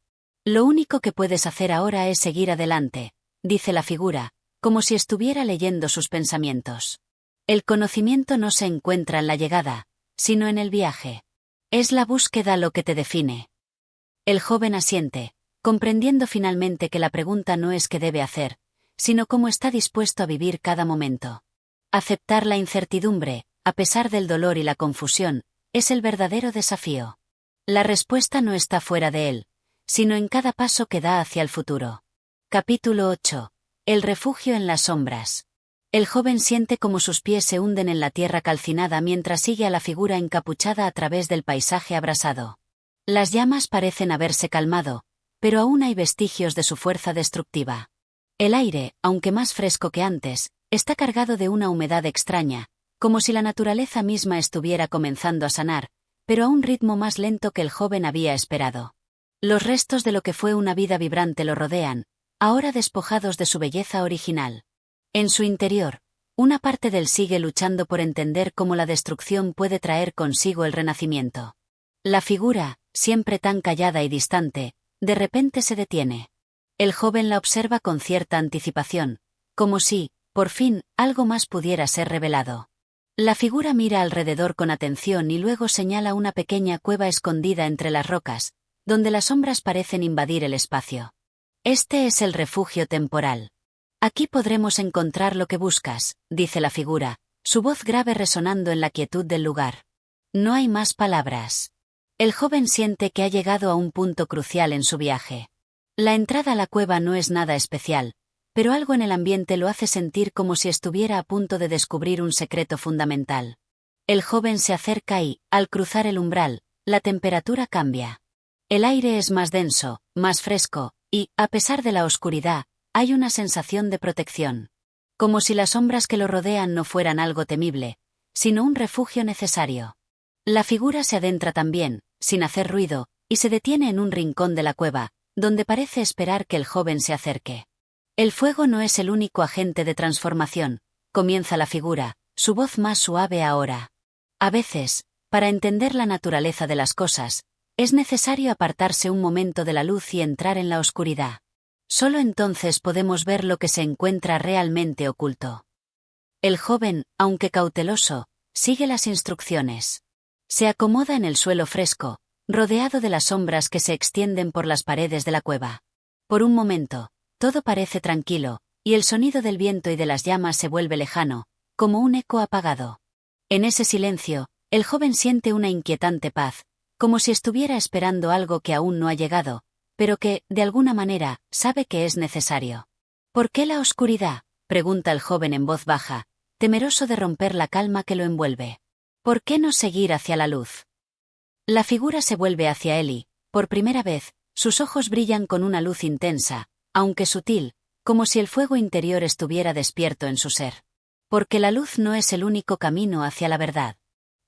Lo único que puedes hacer ahora es seguir adelante, dice la figura, como si estuviera leyendo sus pensamientos. El conocimiento no se encuentra en la llegada, sino en el viaje. Es la búsqueda lo que te define. El joven asiente, comprendiendo finalmente que la pregunta no es qué debe hacer, sino cómo está dispuesto a vivir cada momento. Aceptar la incertidumbre, a pesar del dolor y la confusión, es el verdadero desafío. La respuesta no está fuera de él, sino en cada paso que da hacia el futuro. Capítulo 8. El refugio en las sombras. El joven siente como sus pies se hunden en la tierra calcinada mientras sigue a la figura encapuchada a través del paisaje abrasado. Las llamas parecen haberse calmado, pero aún hay vestigios de su fuerza destructiva. El aire, aunque más fresco que antes, está cargado de una humedad extraña, como si la naturaleza misma estuviera comenzando a sanar, pero a un ritmo más lento que el joven había esperado. Los restos de lo que fue una vida vibrante lo rodean, ahora despojados de su belleza original. En su interior, una parte de él sigue luchando por entender cómo la destrucción puede traer consigo el renacimiento. La figura, siempre tan callada y distante, de repente se detiene. El joven la observa con cierta anticipación, como si, por fin, algo más pudiera ser revelado. La figura mira alrededor con atención y luego señala una pequeña cueva escondida entre las rocas, donde las sombras parecen invadir el espacio. Este es el refugio temporal. Aquí podremos encontrar lo que buscas, dice la figura, su voz grave resonando en la quietud del lugar. No hay más palabras. El joven siente que ha llegado a un punto crucial en su viaje. La entrada a la cueva no es nada especial, pero algo en el ambiente lo hace sentir como si estuviera a punto de descubrir un secreto fundamental. El joven se acerca y, al cruzar el umbral, la temperatura cambia. El aire es más denso, más fresco, y, a pesar de la oscuridad, hay una sensación de protección. Como si las sombras que lo rodean no fueran algo temible, sino un refugio necesario. La figura se adentra también, sin hacer ruido, y se detiene en un rincón de la cueva, donde parece esperar que el joven se acerque. El fuego no es el único agente de transformación, comienza la figura, su voz más suave ahora. A veces, para entender la naturaleza de las cosas, es necesario apartarse un momento de la luz y entrar en la oscuridad. Solo entonces podemos ver lo que se encuentra realmente oculto. El joven, aunque cauteloso, sigue las instrucciones. Se acomoda en el suelo fresco, rodeado de las sombras que se extienden por las paredes de la cueva. Por un momento, todo parece tranquilo, y el sonido del viento y de las llamas se vuelve lejano, como un eco apagado. En ese silencio, el joven siente una inquietante paz, como si estuviera esperando algo que aún no ha llegado, pero que, de alguna manera, sabe que es necesario. ¿Por qué la oscuridad?, pregunta el joven en voz baja, temeroso de romper la calma que lo envuelve. ¿Por qué no seguir hacia la luz? La figura se vuelve hacia él y, por primera vez, sus ojos brillan con una luz intensa, aunque sutil, como si el fuego interior estuviera despierto en su ser. Porque la luz no es el único camino hacia la verdad.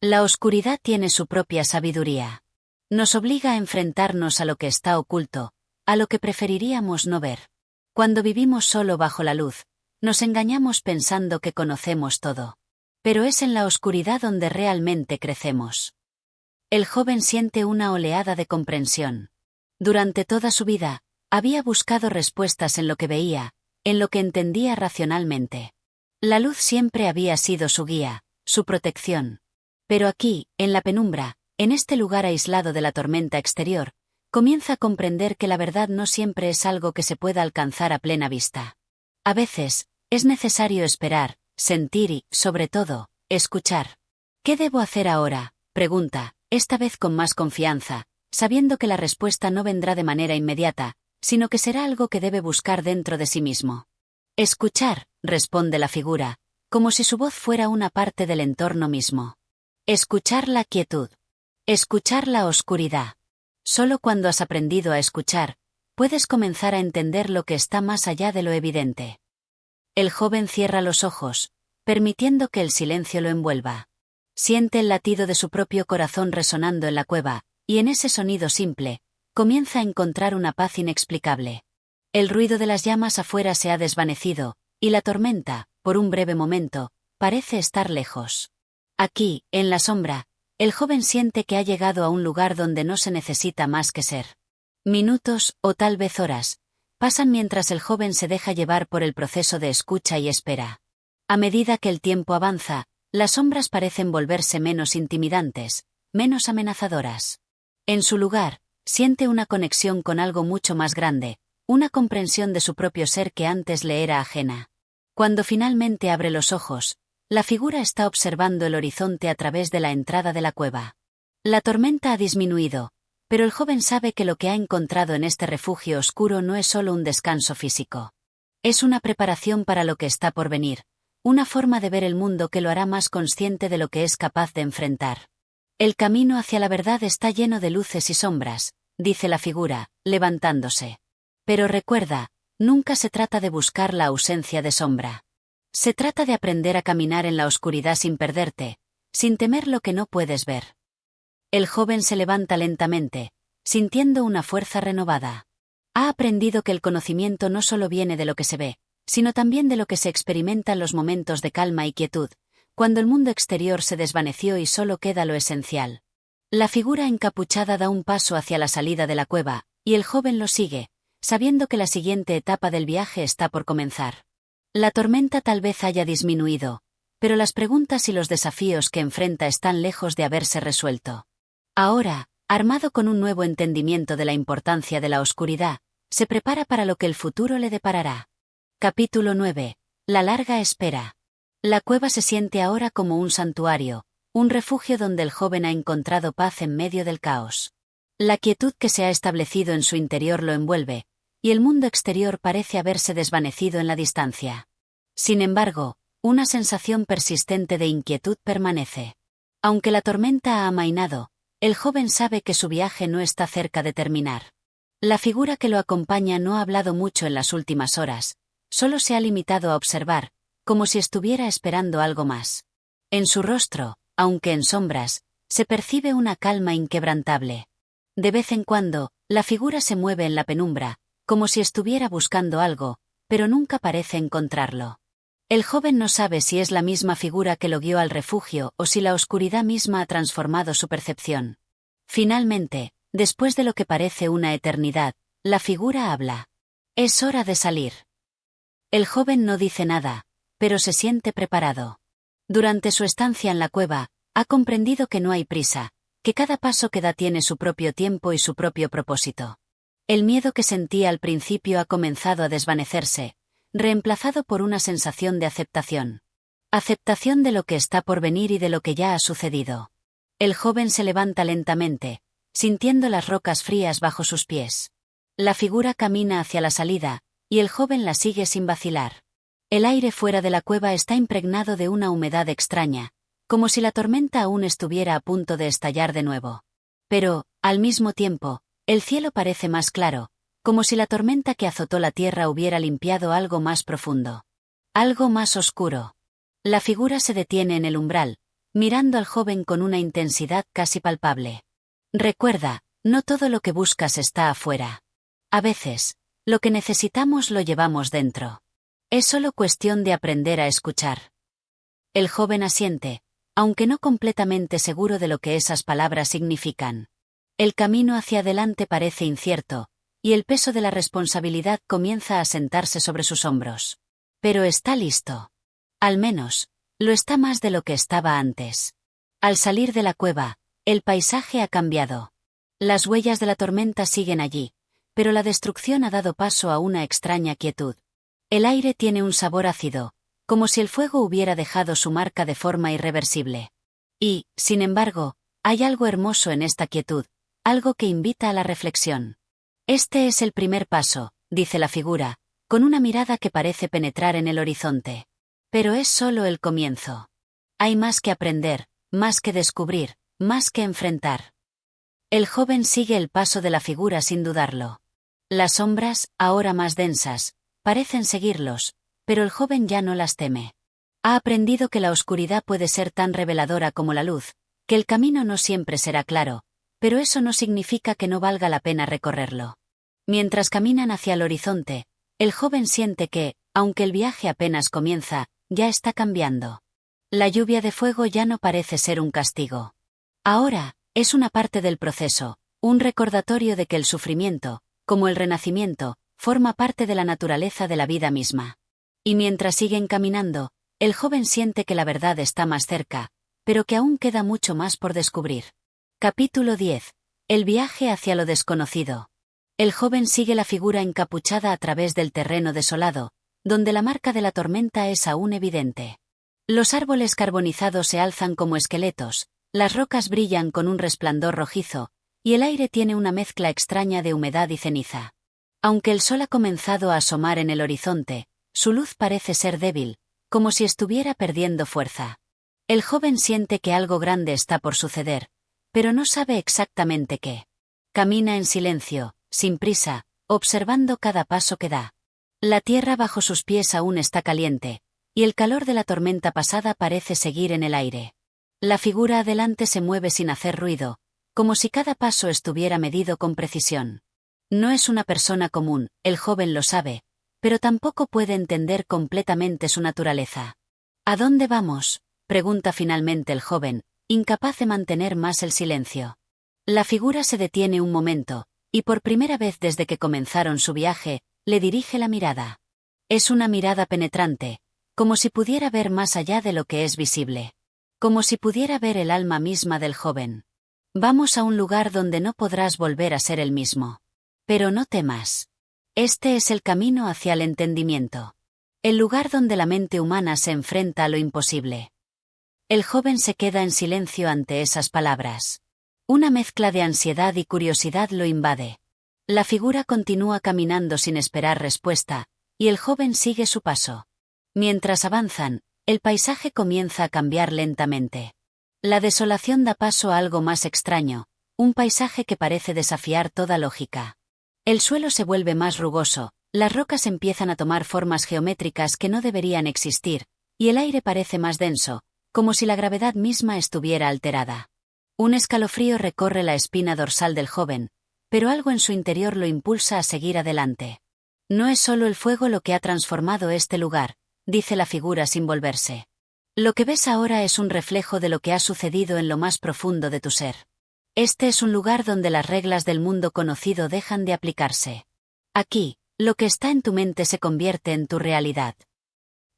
La oscuridad tiene su propia sabiduría. Nos obliga a enfrentarnos a lo que está oculto, a lo que preferiríamos no ver. Cuando vivimos solo bajo la luz, nos engañamos pensando que conocemos todo. Pero es en la oscuridad donde realmente crecemos. El joven siente una oleada de comprensión. Durante toda su vida, había buscado respuestas en lo que veía, en lo que entendía racionalmente. La luz siempre había sido su guía, su protección. Pero aquí, en la penumbra, en este lugar aislado de la tormenta exterior, comienza a comprender que la verdad no siempre es algo que se pueda alcanzar a plena vista. A veces, es necesario esperar, sentir y, sobre todo, escuchar. ¿Qué debo hacer ahora?, pregunta, esta vez con más confianza, sabiendo que la respuesta no vendrá de manera inmediata, sino que será algo que debe buscar dentro de sí mismo. Escuchar, responde la figura, como si su voz fuera una parte del entorno mismo. Escuchar la quietud. Escuchar la oscuridad. Solo cuando has aprendido a escuchar, puedes comenzar a entender lo que está más allá de lo evidente. El joven cierra los ojos, permitiendo que el silencio lo envuelva. Siente el latido de su propio corazón resonando en la cueva, y en ese sonido simple, comienza a encontrar una paz inexplicable. El ruido de las llamas afuera se ha desvanecido, y la tormenta, por un breve momento, parece estar lejos. Aquí, en la sombra, el joven siente que ha llegado a un lugar donde no se necesita más que ser. Minutos, o tal vez horas, pasan mientras el joven se deja llevar por el proceso de escucha y espera. A medida que el tiempo avanza, las sombras parecen volverse menos intimidantes, menos amenazadoras. En su lugar, siente una conexión con algo mucho más grande, una comprensión de su propio ser que antes le era ajena. Cuando finalmente abre los ojos, la figura está observando el horizonte a través de la entrada de la cueva. La tormenta ha disminuido, pero el joven sabe que lo que ha encontrado en este refugio oscuro no es solo un descanso físico. Es una preparación para lo que está por venir, una forma de ver el mundo que lo hará más consciente de lo que es capaz de enfrentar. El camino hacia la verdad está lleno de luces y sombras, dice la figura, levantándose. Pero recuerda, nunca se trata de buscar la ausencia de sombra. Se trata de aprender a caminar en la oscuridad sin perderte, sin temer lo que no puedes ver. El joven se levanta lentamente, sintiendo una fuerza renovada. Ha aprendido que el conocimiento no solo viene de lo que se ve, sino también de lo que se experimenta en los momentos de calma y quietud, cuando el mundo exterior se desvaneció y solo queda lo esencial. La figura encapuchada da un paso hacia la salida de la cueva, y el joven lo sigue, sabiendo que la siguiente etapa del viaje está por comenzar. La tormenta tal vez haya disminuido, pero las preguntas y los desafíos que enfrenta están lejos de haberse resuelto. Ahora, armado con un nuevo entendimiento de la importancia de la oscuridad, se prepara para lo que el futuro le deparará. Capítulo 9. La larga espera. La cueva se siente ahora como un santuario, un refugio donde el joven ha encontrado paz en medio del caos. La quietud que se ha establecido en su interior lo envuelve, y el mundo exterior parece haberse desvanecido en la distancia. Sin embargo, una sensación persistente de inquietud permanece. Aunque la tormenta ha amainado, el joven sabe que su viaje no está cerca de terminar. La figura que lo acompaña no ha hablado mucho en las últimas horas, solo se ha limitado a observar, como si estuviera esperando algo más. En su rostro, aunque en sombras, se percibe una calma inquebrantable. De vez en cuando, la figura se mueve en la penumbra, como si estuviera buscando algo, pero nunca parece encontrarlo. El joven no sabe si es la misma figura que lo guió al refugio o si la oscuridad misma ha transformado su percepción. Finalmente, después de lo que parece una eternidad, la figura habla. Es hora de salir. El joven no dice nada, pero se siente preparado. Durante su estancia en la cueva, ha comprendido que no hay prisa, que cada paso que da tiene su propio tiempo y su propio propósito. El miedo que sentía al principio ha comenzado a desvanecerse, reemplazado por una sensación de aceptación. Aceptación de lo que está por venir y de lo que ya ha sucedido. El joven se levanta lentamente, sintiendo las rocas frías bajo sus pies. La figura camina hacia la salida, y el joven la sigue sin vacilar. El aire fuera de la cueva está impregnado de una humedad extraña, como si la tormenta aún estuviera a punto de estallar de nuevo. Pero, al mismo tiempo, el cielo parece más claro, como si la tormenta que azotó la tierra hubiera limpiado algo más profundo. Algo más oscuro. La figura se detiene en el umbral, mirando al joven con una intensidad casi palpable. Recuerda, no todo lo que buscas está afuera. A veces, lo que necesitamos lo llevamos dentro. Es solo cuestión de aprender a escuchar. El joven asiente, aunque no completamente seguro de lo que esas palabras significan. El camino hacia adelante parece incierto, y el peso de la responsabilidad comienza a sentarse sobre sus hombros. Pero está listo. Al menos, lo está más de lo que estaba antes. Al salir de la cueva, el paisaje ha cambiado. Las huellas de la tormenta siguen allí, pero la destrucción ha dado paso a una extraña quietud. El aire tiene un sabor ácido, como si el fuego hubiera dejado su marca de forma irreversible. Y, sin embargo, hay algo hermoso en esta quietud, algo que invita a la reflexión. Este es el primer paso, dice la figura, con una mirada que parece penetrar en el horizonte. Pero es solo el comienzo. Hay más que aprender, más que descubrir, más que enfrentar. El joven sigue el paso de la figura sin dudarlo. Las sombras, ahora más densas, parecen seguirlos, pero el joven ya no las teme. Ha aprendido que la oscuridad puede ser tan reveladora como la luz, que el camino no siempre será claro, pero eso no significa que no valga la pena recorrerlo. Mientras caminan hacia el horizonte, el joven siente que, aunque el viaje apenas comienza, ya está cambiando. La lluvia de fuego ya no parece ser un castigo. Ahora, es una parte del proceso, un recordatorio de que el sufrimiento, como el renacimiento, forma parte de la naturaleza de la vida misma. Y mientras siguen caminando, el joven siente que la verdad está más cerca, pero que aún queda mucho más por descubrir. Capítulo 10. El viaje hacia lo desconocido. El joven sigue la figura encapuchada a través del terreno desolado, donde la marca de la tormenta es aún evidente. Los árboles carbonizados se alzan como esqueletos, las rocas brillan con un resplandor rojizo, y el aire tiene una mezcla extraña de humedad y ceniza. Aunque el sol ha comenzado a asomar en el horizonte, su luz parece ser débil, como si estuviera perdiendo fuerza. El joven siente que algo grande está por suceder, pero no sabe exactamente qué. Camina en silencio, sin prisa, observando cada paso que da. La tierra bajo sus pies aún está caliente, y el calor de la tormenta pasada parece seguir en el aire. La figura adelante se mueve sin hacer ruido, como si cada paso estuviera medido con precisión. No es una persona común, el joven lo sabe, pero tampoco puede entender completamente su naturaleza. ¿A dónde vamos?, pregunta finalmente el joven, incapaz de mantener más el silencio. La figura se detiene un momento, y por primera vez desde que comenzaron su viaje, le dirige la mirada. Es una mirada penetrante, como si pudiera ver más allá de lo que es visible. Como si pudiera ver el alma misma del joven. Vamos a un lugar donde no podrás volver a ser el mismo. Pero no temas. Este es el camino hacia el entendimiento. El lugar donde la mente humana se enfrenta a lo imposible. El joven se queda en silencio ante esas palabras. Una mezcla de ansiedad y curiosidad lo invade. La figura continúa caminando sin esperar respuesta, y el joven sigue su paso. Mientras avanzan, el paisaje comienza a cambiar lentamente. La desolación da paso a algo más extraño, un paisaje que parece desafiar toda lógica. El suelo se vuelve más rugoso, las rocas empiezan a tomar formas geométricas que no deberían existir, y el aire parece más denso, como si la gravedad misma estuviera alterada. Un escalofrío recorre la espina dorsal del joven, pero algo en su interior lo impulsa a seguir adelante. No es solo el fuego lo que ha transformado este lugar, dice la figura sin volverse. Lo que ves ahora es un reflejo de lo que ha sucedido en lo más profundo de tu ser. Este es un lugar donde las reglas del mundo conocido dejan de aplicarse. Aquí, lo que está en tu mente se convierte en tu realidad.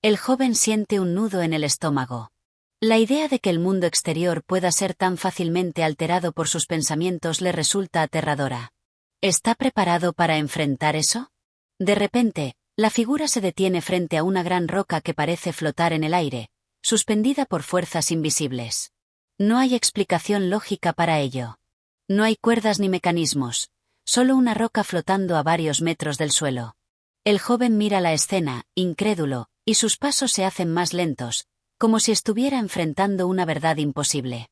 El joven siente un nudo en el estómago. La idea de que el mundo exterior pueda ser tan fácilmente alterado por sus pensamientos le resulta aterradora. ¿Está preparado para enfrentar eso? De repente, la figura se detiene frente a una gran roca que parece flotar en el aire, suspendida por fuerzas invisibles. No hay explicación lógica para ello. No hay cuerdas ni mecanismos, solo una roca flotando a varios metros del suelo. El joven mira la escena, incrédulo, y sus pasos se hacen más lentos, como si estuviera enfrentando una verdad imposible.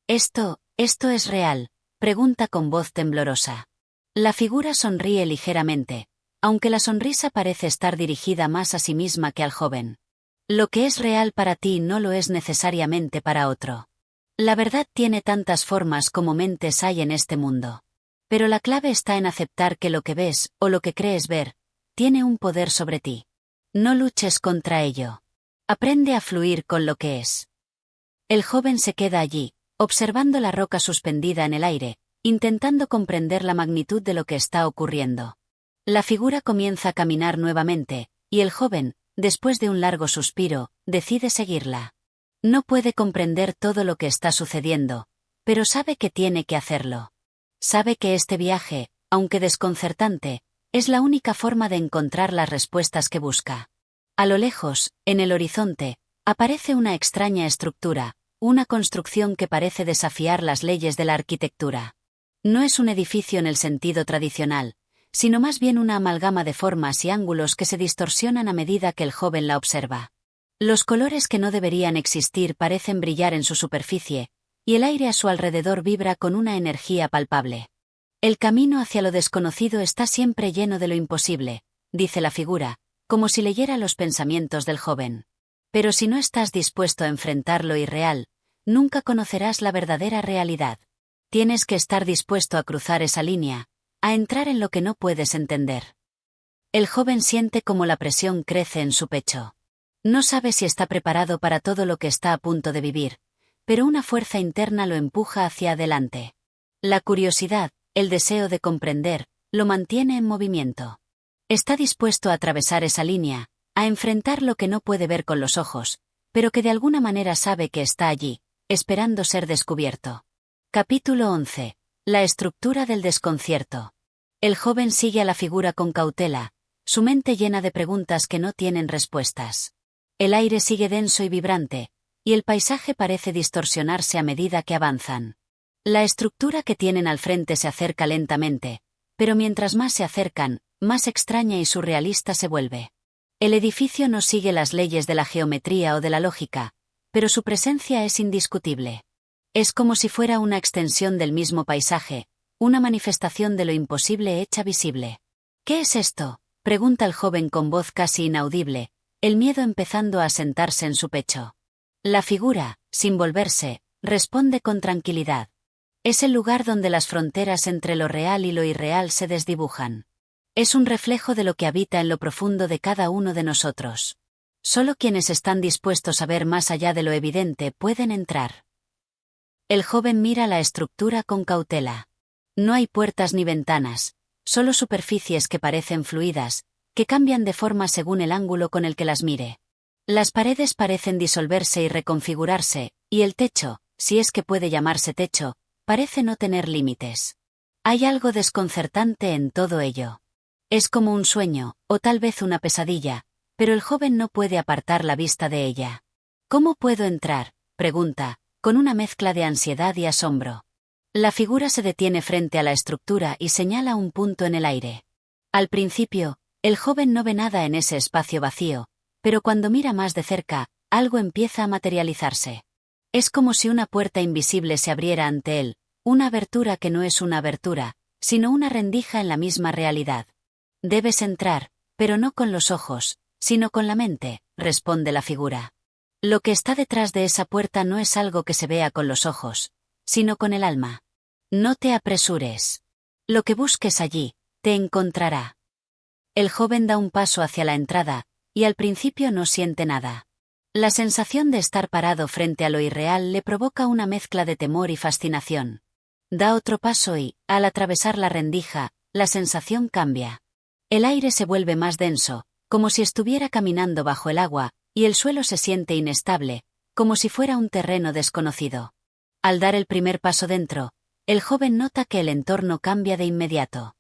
¿Esto es real?, pregunta con voz temblorosa. La figura sonríe ligeramente, aunque la sonrisa parece estar dirigida más a sí misma que al joven. Lo que es real para ti no lo es necesariamente para otro. La verdad tiene tantas formas como mentes hay en este mundo. Pero la clave está en aceptar que lo que ves, o lo que crees ver, tiene un poder sobre ti. No luches contra ello. Aprende a fluir con lo que es. El joven se queda allí, observando la roca suspendida en el aire, intentando comprender la magnitud de lo que está ocurriendo. La figura comienza a caminar nuevamente, y el joven, después de un largo suspiro, decide seguirla. No puede comprender todo lo que está sucediendo, pero sabe que tiene que hacerlo. Sabe que este viaje, aunque desconcertante, es la única forma de encontrar las respuestas que busca. A lo lejos, en el horizonte, aparece una extraña estructura, una construcción que parece desafiar las leyes de la arquitectura. No es un edificio en el sentido tradicional, sino más bien una amalgama de formas y ángulos que se distorsionan a medida que el joven la observa. Los colores que no deberían existir parecen brillar en su superficie, y el aire a su alrededor vibra con una energía palpable. El camino hacia lo desconocido está siempre lleno de lo imposible, dice la figura, como si leyera los pensamientos del joven. Pero si no estás dispuesto a enfrentar lo irreal, nunca conocerás la verdadera realidad. Tienes que estar dispuesto a cruzar esa línea, a entrar en lo que no puedes entender. El joven siente como la presión crece en su pecho. No sabe si está preparado para todo lo que está a punto de vivir, pero una fuerza interna lo empuja hacia adelante. La curiosidad, el deseo de comprender, lo mantiene en movimiento. Está dispuesto a atravesar esa línea, a enfrentar lo que no puede ver con los ojos, pero que de alguna manera sabe que está allí, esperando ser descubierto. Capítulo 11. La estructura del desconcierto. El joven sigue a la figura con cautela, su mente llena de preguntas que no tienen respuestas. El aire sigue denso y vibrante, y el paisaje parece distorsionarse a medida que avanzan. La estructura que tienen al frente se acerca lentamente, pero mientras más se acercan, más extraña y surrealista se vuelve. El edificio no sigue las leyes de la geometría o de la lógica, pero su presencia es indiscutible. Es como si fuera una extensión del mismo paisaje, una manifestación de lo imposible hecha visible. ¿Qué es esto?, pregunta el joven con voz casi inaudible, el miedo empezando a asentarse en su pecho. La figura, sin volverse, responde con tranquilidad. Es el lugar donde las fronteras entre lo real y lo irreal se desdibujan. Es un reflejo de lo que habita en lo profundo de cada uno de nosotros. Solo quienes están dispuestos a ver más allá de lo evidente pueden entrar. El joven mira la estructura con cautela. No hay puertas ni ventanas, solo superficies que parecen fluidas, que cambian de forma según el ángulo con el que las mire. Las paredes parecen disolverse y reconfigurarse, y el techo, si es que puede llamarse techo, parece no tener límites. Hay algo desconcertante en todo ello. Es como un sueño, o tal vez una pesadilla, pero el joven no puede apartar la vista de ella. ¿Cómo puedo entrar?, pregunta, con una mezcla de ansiedad y asombro. La figura se detiene frente a la estructura y señala un punto en el aire. Al principio, el joven no ve nada en ese espacio vacío, pero cuando mira más de cerca, algo empieza a materializarse. Es como si una puerta invisible se abriera ante él, una abertura que no es una abertura, sino una rendija en la misma realidad. Debes entrar, pero no con los ojos, sino con la mente, responde la figura. Lo que está detrás de esa puerta no es algo que se vea con los ojos, sino con el alma. No te apresures. Lo que busques allí, te encontrará. El joven da un paso hacia la entrada, y al principio no siente nada. La sensación de estar parado frente a lo irreal le provoca una mezcla de temor y fascinación. Da otro paso y, al atravesar la rendija, la sensación cambia. El aire se vuelve más denso, como si estuviera caminando bajo el agua, y el suelo se siente inestable, como si fuera un terreno desconocido. Al dar el primer paso dentro, el joven nota que el entorno cambia de inmediato.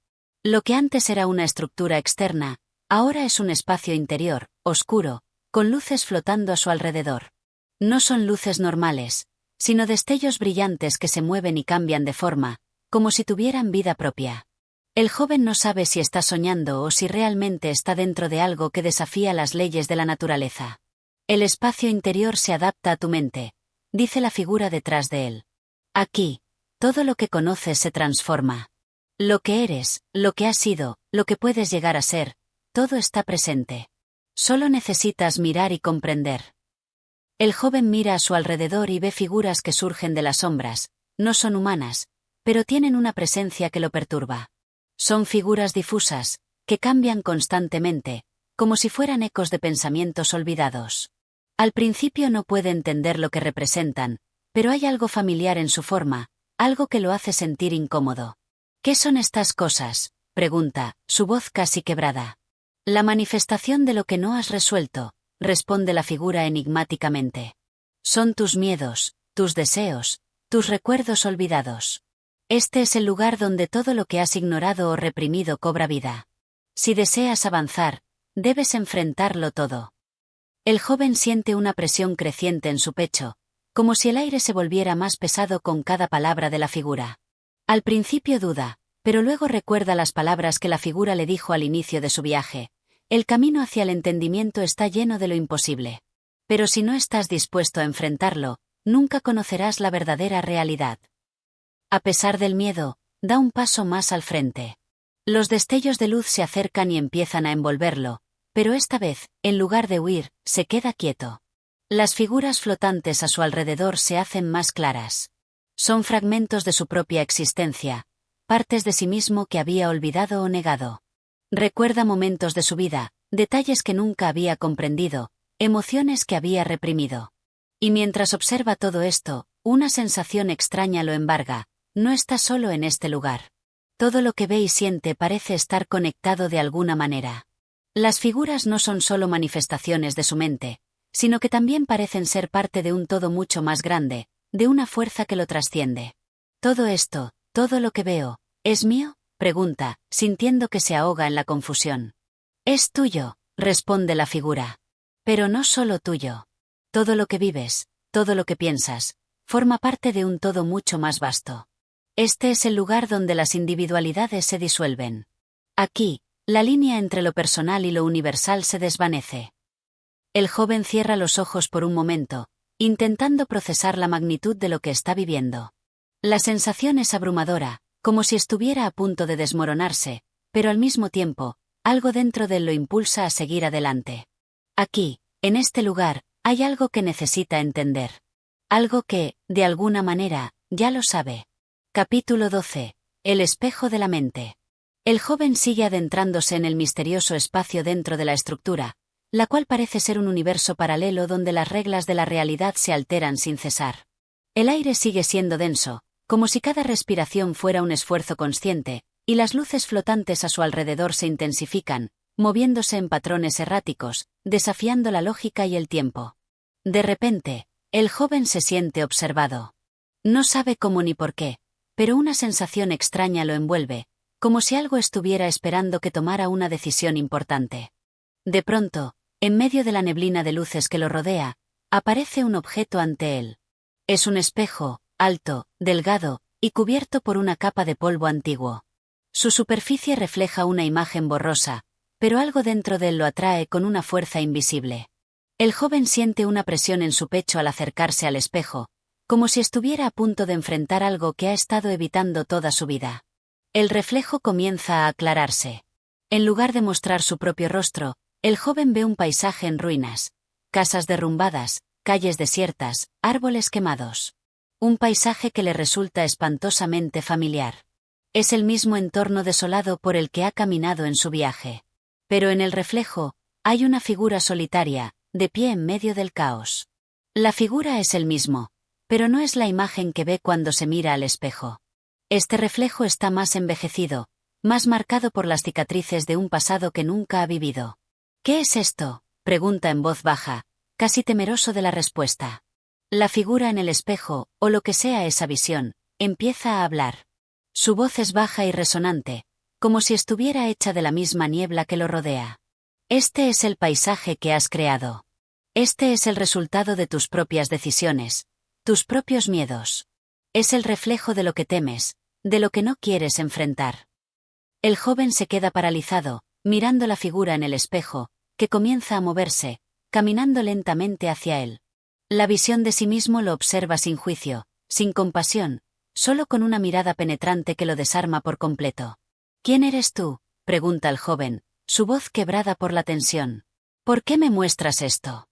Lo que antes era una estructura externa, ahora es un espacio interior, oscuro, con luces flotando a su alrededor. No son luces normales, sino destellos brillantes que se mueven y cambian de forma, como si tuvieran vida propia. El joven no sabe si está soñando o si realmente está dentro de algo que desafía las leyes de la naturaleza. El espacio interior se adapta a tu mente, dice la figura detrás de él. Aquí, todo lo que conoces se transforma. Lo que eres, lo que has sido, lo que puedes llegar a ser, todo está presente. Solo necesitas mirar y comprender. El joven mira a su alrededor y ve figuras que surgen de las sombras, no son humanas, pero tienen una presencia que lo perturba. Son figuras difusas, que cambian constantemente, como si fueran ecos de pensamientos olvidados. Al principio no puede entender lo que representan, pero hay algo familiar en su forma, algo que lo hace sentir incómodo. ¿Qué son estas cosas?, pregunta, su voz casi quebrada. La manifestación de lo que no has resuelto, responde la figura enigmáticamente. Son tus miedos, tus deseos, tus recuerdos olvidados. Este es el lugar donde todo lo que has ignorado o reprimido cobra vida. Si deseas avanzar, debes enfrentarlo todo. El joven siente una presión creciente en su pecho, como si el aire se volviera más pesado con cada palabra de la figura. Al principio duda, pero luego recuerda las palabras que la figura le dijo al inicio de su viaje. El camino hacia el entendimiento está lleno de lo imposible. Pero si no estás dispuesto a enfrentarlo, nunca conocerás la verdadera realidad. A pesar del miedo, da un paso más al frente. Los destellos de luz se acercan y empiezan a envolverlo, pero esta vez, en lugar de huir, se queda quieto. Las figuras flotantes a su alrededor se hacen más claras. Son fragmentos de su propia existencia, partes de sí mismo que había olvidado o negado. Recuerda momentos de su vida, detalles que nunca había comprendido, emociones que había reprimido. Y mientras observa todo esto, una sensación extraña lo embarga. No está solo en este lugar. Todo lo que ve y siente parece estar conectado de alguna manera. Las figuras no son solo manifestaciones de su mente, sino que también parecen ser parte de un todo mucho más grande, de una fuerza que lo trasciende. Todo esto, todo lo que veo, ¿es mío?, pregunta, sintiendo que se ahoga en la confusión. Es tuyo, responde la figura. Pero no solo tuyo. Todo lo que vives, todo lo que piensas, forma parte de un todo mucho más vasto. Este es el lugar donde las individualidades se disuelven. Aquí, la línea entre lo personal y lo universal se desvanece. El joven cierra los ojos por un momento, intentando procesar la magnitud de lo que está viviendo. La sensación es abrumadora, como si estuviera a punto de desmoronarse, pero al mismo tiempo, algo dentro de él lo impulsa a seguir adelante. Aquí, en este lugar, hay algo que necesita entender. Algo que, de alguna manera, ya lo sabe. Capítulo 12. El espejo de la mente. El joven sigue adentrándose en el misterioso espacio dentro de la estructura, la cual parece ser un universo paralelo donde las reglas de la realidad se alteran sin cesar. El aire sigue siendo denso, como si cada respiración fuera un esfuerzo consciente, y las luces flotantes a su alrededor se intensifican, moviéndose en patrones erráticos, desafiando la lógica y el tiempo. De repente, el joven se siente observado. No sabe cómo ni por qué, pero una sensación extraña lo envuelve, como si algo estuviera esperando que tomara una decisión importante. De pronto, en medio de la neblina de luces que lo rodea, aparece un objeto ante él. Es un espejo, alto, delgado, y cubierto por una capa de polvo antiguo. Su superficie refleja una imagen borrosa, pero algo dentro de él lo atrae con una fuerza invisible. El joven siente una presión en su pecho al acercarse al espejo, como si estuviera a punto de enfrentar algo que ha estado evitando toda su vida. El reflejo comienza a aclararse. En lugar de mostrar su propio rostro, el joven ve un paisaje en ruinas, casas derrumbadas, calles desiertas, árboles quemados. Un paisaje que le resulta espantosamente familiar. Es el mismo entorno desolado por el que ha caminado en su viaje. Pero en el reflejo, hay una figura solitaria, de pie en medio del caos. La figura es el mismo, pero no es la imagen que ve cuando se mira al espejo. Este reflejo está más envejecido, más marcado por las cicatrices de un pasado que nunca ha vivido. ¿Qué es esto?, pregunta en voz baja, casi temeroso de la respuesta. La figura en el espejo, o lo que sea esa visión, empieza a hablar. Su voz es baja y resonante, como si estuviera hecha de la misma niebla que lo rodea. Este es el paisaje que has creado. Este es el resultado de tus propias decisiones, tus propios miedos. Es el reflejo de lo que temes, de lo que no quieres enfrentar. El joven se queda paralizado, mirando la figura en el espejo, que comienza a moverse, caminando lentamente hacia él. La visión de sí mismo lo observa sin juicio, sin compasión, solo con una mirada penetrante que lo desarma por completo. ¿Quién eres tú?, pregunta el joven, su voz quebrada por la tensión. ¿Por qué me muestras esto?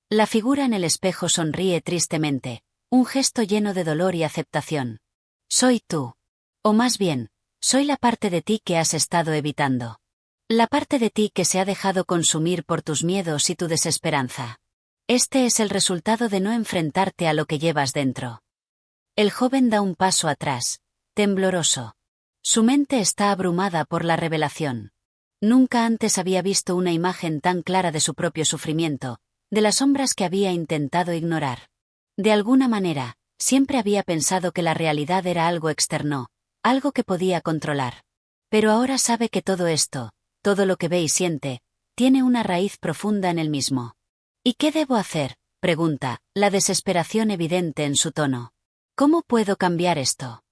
La figura en el espejo sonríe tristemente, un gesto lleno de dolor y aceptación. Soy tú. O más bien, soy la parte de ti que has estado evitando. La parte de ti que se ha dejado consumir por tus miedos y tu desesperanza. Este es el resultado de no enfrentarte a lo que llevas dentro. El joven da un paso atrás, tembloroso. Su mente está abrumada por la revelación. Nunca antes había visto una imagen tan clara de su propio sufrimiento, de las sombras que había intentado ignorar. De alguna manera, siempre había pensado que la realidad era algo externo, algo que podía controlar. Pero ahora sabe que todo esto, todo lo que ve y siente, tiene una raíz profunda en él mismo. ¿Y qué debo hacer?, pregunta, la desesperación evidente en su tono. ¿Cómo puedo cambiar esto?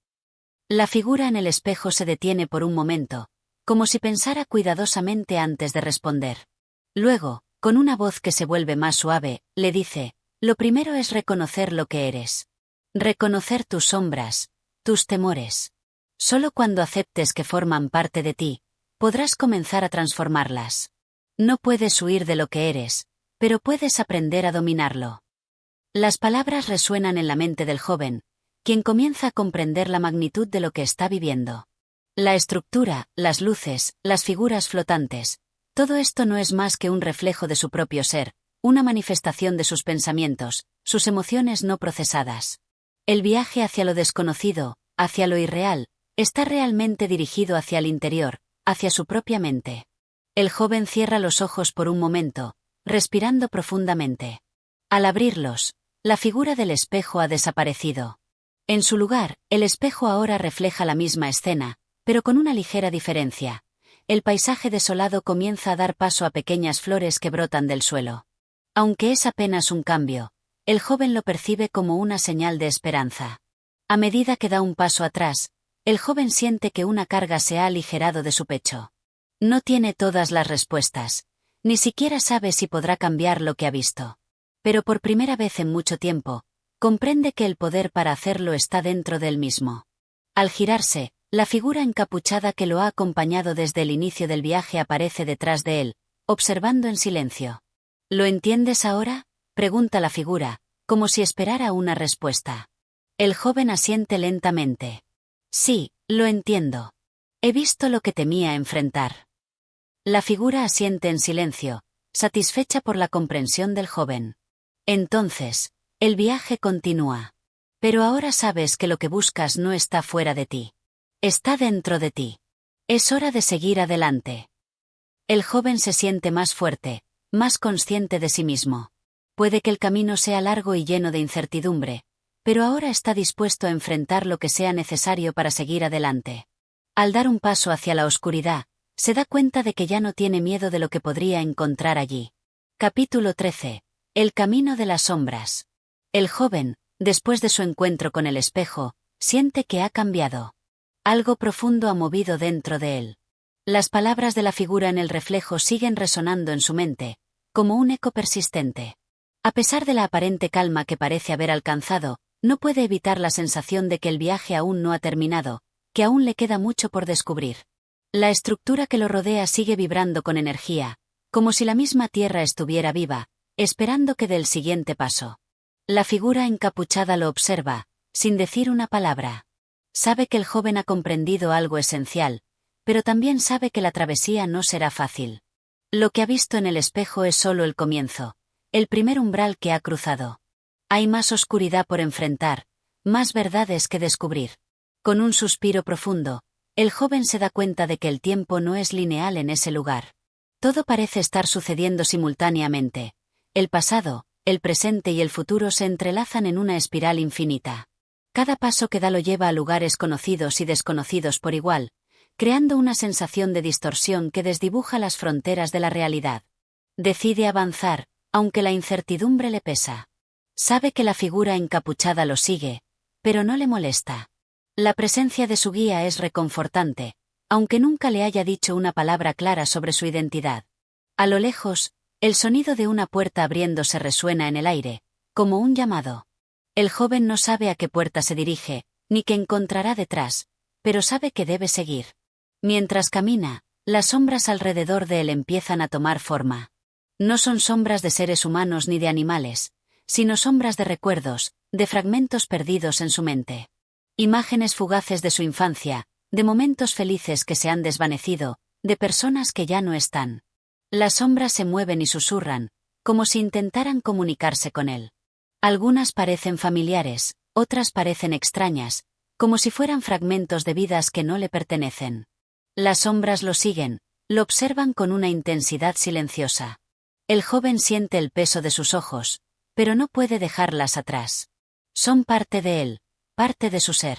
La figura en el espejo se detiene por un momento, como si pensara cuidadosamente antes de responder. Luego, con una voz que se vuelve más suave, le dice: lo primero es reconocer lo que eres. Reconocer tus sombras, tus temores. Solo cuando aceptes que forman parte de ti, podrás comenzar a transformarlas. No puedes huir de lo que eres, pero puedes aprender a dominarlo. Las palabras resuenan en la mente del joven, quien comienza a comprender la magnitud de lo que está viviendo. La estructura, las luces, las figuras flotantes, todo esto no es más que un reflejo de su propio ser, una manifestación de sus pensamientos, sus emociones no procesadas. El viaje hacia lo desconocido, hacia lo irreal, está realmente dirigido hacia el interior, hacia su propia mente. El joven cierra los ojos por un momento, respirando profundamente. Al abrirlos, la figura del espejo ha desaparecido. En su lugar, el espejo ahora refleja la misma escena, pero con una ligera diferencia. El paisaje desolado comienza a dar paso a pequeñas flores que brotan del suelo. Aunque es apenas un cambio, el joven lo percibe como una señal de esperanza. A medida que da un paso atrás, el joven siente que una carga se ha aligerado de su pecho. No tiene todas las respuestas, ni siquiera sabe si podrá cambiar lo que ha visto. Pero por primera vez en mucho tiempo, comprende que el poder para hacerlo está dentro de él mismo. Al girarse, la figura encapuchada que lo ha acompañado desde el inicio del viaje aparece detrás de él, observando en silencio. ¿Lo entiendes ahora?, pregunta la figura, como si esperara una respuesta. El joven asiente lentamente. Sí, lo entiendo. He visto lo que temía enfrentar. La figura asiente en silencio, satisfecha por la comprensión del joven. Entonces, el viaje continúa. Pero ahora sabes que lo que buscas no está fuera de ti. Está dentro de ti. Es hora de seguir adelante. El joven se siente más fuerte, más consciente de sí mismo. Puede que el camino sea largo y lleno de incertidumbre, pero ahora está dispuesto a enfrentar lo que sea necesario para seguir adelante. Al dar un paso hacia la oscuridad, se da cuenta de que ya no tiene miedo de lo que podría encontrar allí. Capítulo 13. El camino de las sombras. El joven, después de su encuentro con el espejo, siente que ha cambiado. Algo profundo ha movido dentro de él. Las palabras de la figura en el reflejo siguen resonando en su mente, como un eco persistente. A pesar de la aparente calma que parece haber alcanzado, no puede evitar la sensación de que el viaje aún no ha terminado, que aún le queda mucho por descubrir. La estructura que lo rodea sigue vibrando con energía, como si la misma tierra estuviera viva, esperando que dé el siguiente paso. La figura encapuchada lo observa, sin decir una palabra. Sabe que el joven ha comprendido algo esencial, pero también sabe que la travesía no será fácil. Lo que ha visto en el espejo es solo el comienzo, el primer umbral que ha cruzado. Hay más oscuridad por enfrentar, más verdades que descubrir. Con un suspiro profundo, el joven se da cuenta de que el tiempo no es lineal en ese lugar. Todo parece estar sucediendo simultáneamente. El pasado, el presente y el futuro se entrelazan en una espiral infinita. Cada paso que da lo lleva a lugares conocidos y desconocidos por igual, creando una sensación de distorsión que desdibuja las fronteras de la realidad. Decide avanzar, aunque la incertidumbre le pesa. Sabe que la figura encapuchada lo sigue, pero no le molesta. La presencia de su guía es reconfortante, aunque nunca le haya dicho una palabra clara sobre su identidad. A lo lejos, el sonido de una puerta abriéndose resuena en el aire, como un llamado. El joven no sabe a qué puerta se dirige, ni qué encontrará detrás, pero sabe que debe seguir. Mientras camina, las sombras alrededor de él empiezan a tomar forma. No son sombras de seres humanos ni de animales, sino sombras de recuerdos, de fragmentos perdidos en su mente. Imágenes fugaces de su infancia, de momentos felices que se han desvanecido, de personas que ya no están. Las sombras se mueven y susurran, como si intentaran comunicarse con él. Algunas parecen familiares, otras parecen extrañas, como si fueran fragmentos de vidas que no le pertenecen. Las sombras lo siguen, lo observan con una intensidad silenciosa. El joven siente el peso de sus ojos, pero no puede dejarlas atrás. Son parte de él, parte de su ser.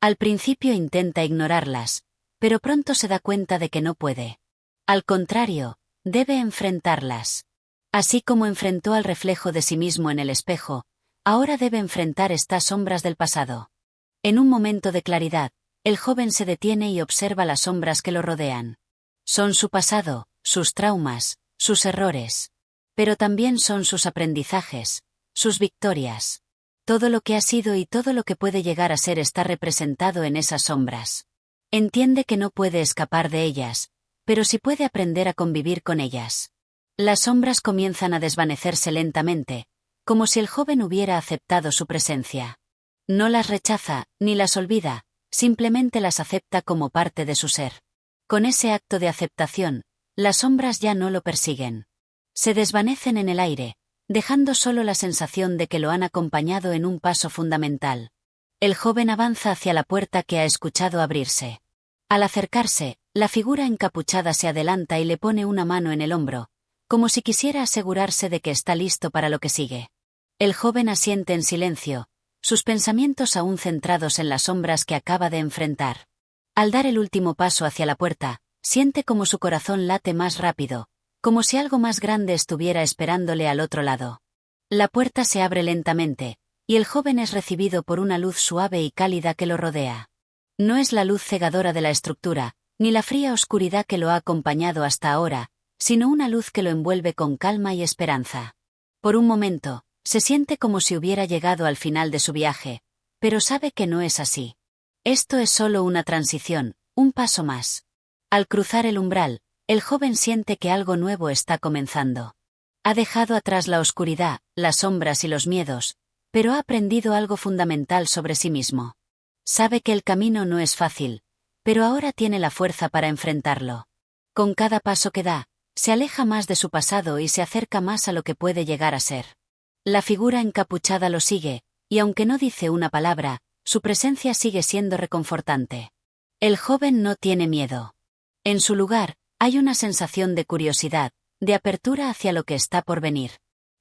Al principio intenta ignorarlas, pero pronto se da cuenta de que no puede. Al contrario, debe enfrentarlas. Así como enfrentó al reflejo de sí mismo en el espejo, ahora debe enfrentar estas sombras del pasado. En un momento de claridad, el joven se detiene y observa las sombras que lo rodean. Son su pasado, sus traumas, sus errores. Pero también son sus aprendizajes, sus victorias. Todo lo que ha sido y todo lo que puede llegar a ser está representado en esas sombras. Entiende que no puede escapar de ellas, pero sí puede aprender a convivir con ellas. Las sombras comienzan a desvanecerse lentamente, como si el joven hubiera aceptado su presencia. No las rechaza, ni las olvida, simplemente las acepta como parte de su ser. Con ese acto de aceptación, las sombras ya no lo persiguen. Se desvanecen en el aire, dejando solo la sensación de que lo han acompañado en un paso fundamental. El joven avanza hacia la puerta que ha escuchado abrirse. Al acercarse, la figura encapuchada se adelanta y le pone una mano en el hombro, como si quisiera asegurarse de que está listo para lo que sigue. El joven asiente en silencio, sus pensamientos aún centrados en las sombras que acaba de enfrentar. Al dar el último paso hacia la puerta, siente como su corazón late más rápido, como si algo más grande estuviera esperándole al otro lado. La puerta se abre lentamente, y el joven es recibido por una luz suave y cálida que lo rodea. No es la luz cegadora de la estructura, ni la fría oscuridad que lo ha acompañado hasta ahora, sino una luz que lo envuelve con calma y esperanza. Por un momento, se siente como si hubiera llegado al final de su viaje, pero sabe que no es así. Esto es solo una transición, un paso más. Al cruzar el umbral, el joven siente que algo nuevo está comenzando. Ha dejado atrás la oscuridad, las sombras y los miedos, pero ha aprendido algo fundamental sobre sí mismo. Sabe que el camino no es fácil, pero ahora tiene la fuerza para enfrentarlo. Con cada paso que da, se aleja más de su pasado y se acerca más a lo que puede llegar a ser. La figura encapuchada lo sigue, y aunque no dice una palabra, su presencia sigue siendo reconfortante. El joven no tiene miedo. En su lugar, hay una sensación de curiosidad, de apertura hacia lo que está por venir.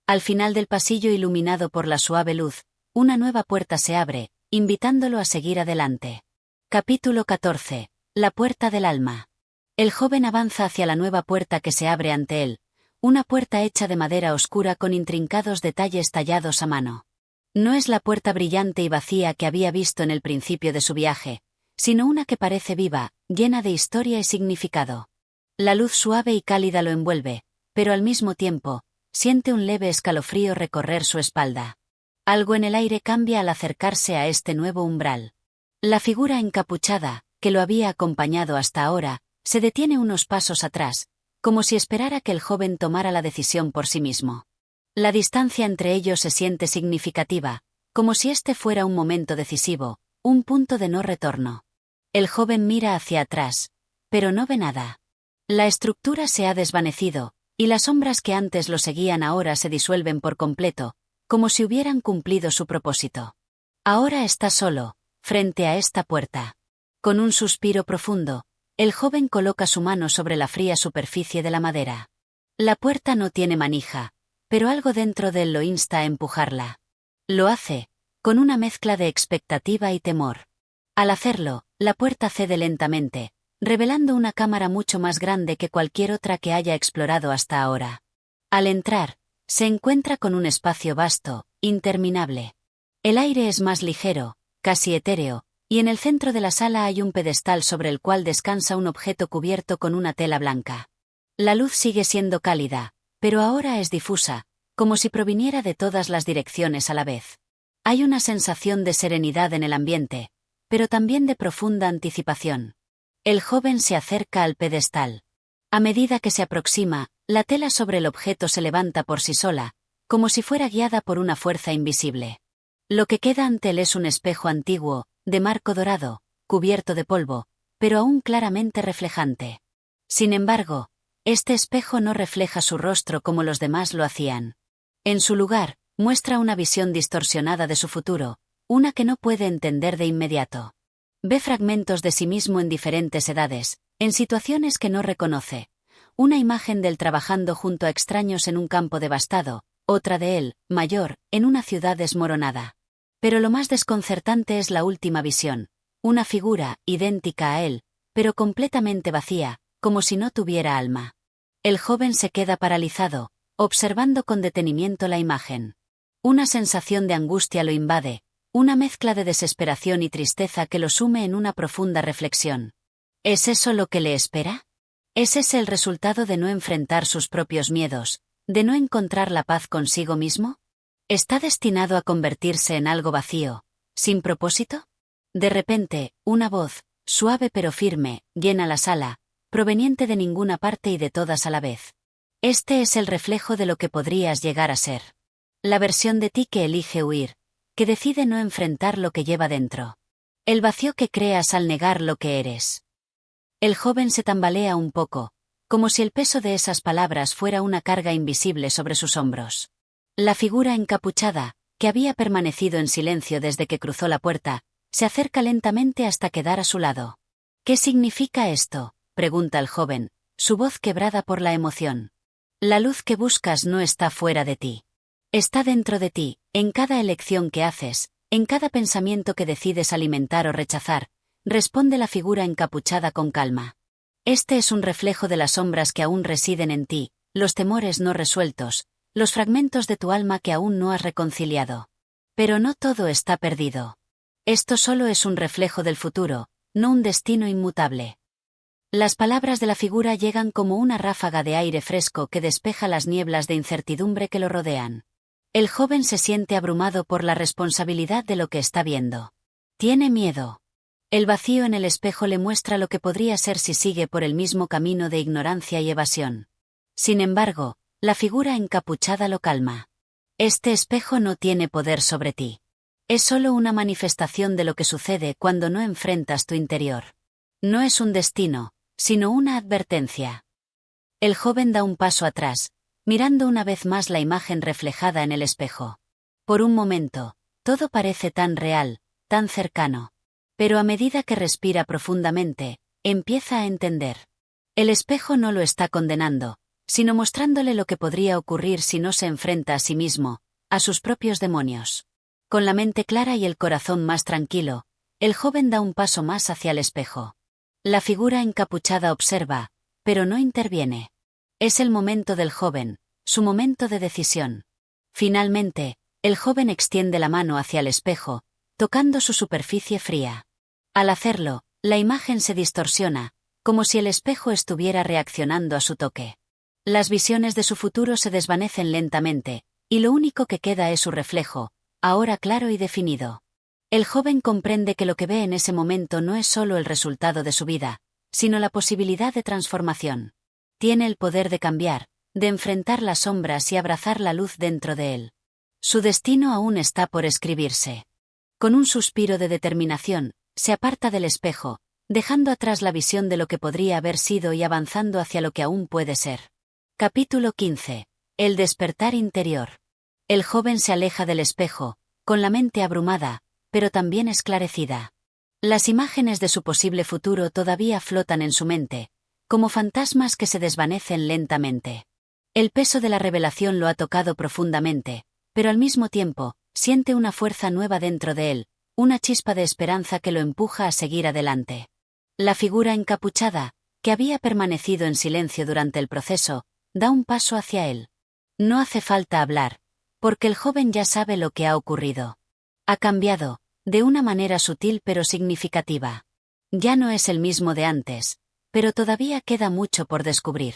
Al final del pasillo iluminado por la suave luz, una nueva puerta se abre, invitándolo a seguir adelante. Capítulo 14. La puerta del alma. El joven avanza hacia la nueva puerta que se abre ante él, una puerta hecha de madera oscura con intrincados detalles tallados a mano. No es la puerta brillante y vacía que había visto en el principio de su viaje, sino una que parece viva, llena de historia y significado. La luz suave y cálida lo envuelve, pero al mismo tiempo, siente un leve escalofrío recorrer su espalda. Algo en el aire cambia al acercarse a este nuevo umbral. La figura encapuchada, que lo había acompañado hasta ahora, se detiene unos pasos atrás, como si esperara que el joven tomara la decisión por sí mismo. La distancia entre ellos se siente significativa, como si este fuera un momento decisivo, un punto de no retorno. El joven mira hacia atrás, pero no ve nada. La estructura se ha desvanecido, y las sombras que antes lo seguían ahora se disuelven por completo, como si hubieran cumplido su propósito. Ahora está solo, frente a esta puerta. Con un suspiro profundo, el joven coloca su mano sobre la fría superficie de la madera. La puerta no tiene manija, pero algo dentro de él lo insta a empujarla. Lo hace, con una mezcla de expectativa y temor. Al hacerlo, la puerta cede lentamente, revelando una cámara mucho más grande que cualquier otra que haya explorado hasta ahora. Al entrar, se encuentra con un espacio vasto, interminable. El aire es más ligero, casi etéreo, Y en el centro de la sala hay un pedestal sobre el cual descansa un objeto cubierto con una tela blanca. La luz sigue siendo cálida, pero ahora es difusa, como si proviniera de todas las direcciones a la vez. Hay una sensación de serenidad en el ambiente, pero también de profunda anticipación. El joven se acerca al pedestal. A medida que se aproxima, la tela sobre el objeto se levanta por sí sola, como si fuera guiada por una fuerza invisible. Lo que queda ante él es un espejo antiguo, de marco dorado, cubierto de polvo, pero aún claramente reflejante. Sin embargo, este espejo no refleja su rostro como los demás lo hacían. En su lugar, muestra una visión distorsionada de su futuro, una que no puede entender de inmediato. Ve fragmentos de sí mismo en diferentes edades, en situaciones que no reconoce. Una imagen de él trabajando junto a extraños en un campo devastado, otra de él, mayor, en una ciudad desmoronada. Pero lo más desconcertante es la última visión, una figura, idéntica a él, pero completamente vacía, como si no tuviera alma. El joven se queda paralizado, observando con detenimiento la imagen. Una sensación de angustia lo invade, una mezcla de desesperación y tristeza que lo sume en una profunda reflexión. ¿Es eso lo que le espera? ¿Es ese el resultado de no enfrentar sus propios miedos, de no encontrar la paz consigo mismo? ¿Está destinado a convertirse en algo vacío, sin propósito? De repente, una voz, suave pero firme, llena la sala, proveniente de ninguna parte y de todas a la vez. Este es el reflejo de lo que podrías llegar a ser. La versión de ti que elige huir, que decide no enfrentar lo que lleva dentro. El vacío que creas al negar lo que eres. El joven se tambalea un poco, como si el peso de esas palabras fuera una carga invisible sobre sus hombros. La figura encapuchada, que había permanecido en silencio desde que cruzó la puerta, se acerca lentamente hasta quedar a su lado. ¿Qué significa esto?, pregunta el joven, su voz quebrada por la emoción. La luz que buscas no está fuera de ti. Está dentro de ti, en cada elección que haces, en cada pensamiento que decides alimentar o rechazar, responde la figura encapuchada con calma. Este es un reflejo de las sombras que aún residen en ti, los temores no resueltos, los fragmentos de tu alma que aún no has reconciliado. Pero no todo está perdido. Esto solo es un reflejo del futuro, no un destino inmutable. Las palabras de la figura llegan como una ráfaga de aire fresco que despeja las nieblas de incertidumbre que lo rodean. El joven se siente abrumado por la responsabilidad de lo que está viendo. Tiene miedo. El vacío en el espejo le muestra lo que podría ser si sigue por el mismo camino de ignorancia y evasión. Sin embargo, la figura encapuchada lo calma. Este espejo no tiene poder sobre ti. Es solo una manifestación de lo que sucede cuando no enfrentas tu interior. No es un destino, sino una advertencia. El joven da un paso atrás, mirando una vez más la imagen reflejada en el espejo. Por un momento, todo parece tan real, tan cercano. Pero a medida que respira profundamente, empieza a entender. El espejo no lo está condenando, sino mostrándole lo que podría ocurrir si no se enfrenta a sí mismo, a sus propios demonios. Con la mente clara y el corazón más tranquilo, el joven da un paso más hacia el espejo. La figura encapuchada observa, pero no interviene. Es el momento del joven, su momento de decisión. Finalmente, el joven extiende la mano hacia el espejo, tocando su superficie fría. Al hacerlo, la imagen se distorsiona, como si el espejo estuviera reaccionando a su toque. Las visiones de su futuro se desvanecen lentamente, y lo único que queda es su reflejo, ahora claro y definido. El joven comprende que lo que ve en ese momento no es solo el resultado de su vida, sino la posibilidad de transformación. Tiene el poder de cambiar, de enfrentar las sombras y abrazar la luz dentro de él. Su destino aún está por escribirse. Con un suspiro de determinación, se aparta del espejo, dejando atrás la visión de lo que podría haber sido y avanzando hacia lo que aún puede ser. Capítulo 15. El despertar interior. El joven se aleja del espejo, con la mente abrumada, pero también esclarecida. Las imágenes de su posible futuro todavía flotan en su mente, como fantasmas que se desvanecen lentamente. El peso de la revelación lo ha tocado profundamente, pero al mismo tiempo, siente una fuerza nueva dentro de él, una chispa de esperanza que lo empuja a seguir adelante. La figura encapuchada, que había permanecido en silencio durante el proceso, da un paso hacia él. No hace falta hablar, porque el joven ya sabe lo que ha ocurrido. Ha cambiado, de una manera sutil pero significativa. Ya no es el mismo de antes, pero todavía queda mucho por descubrir.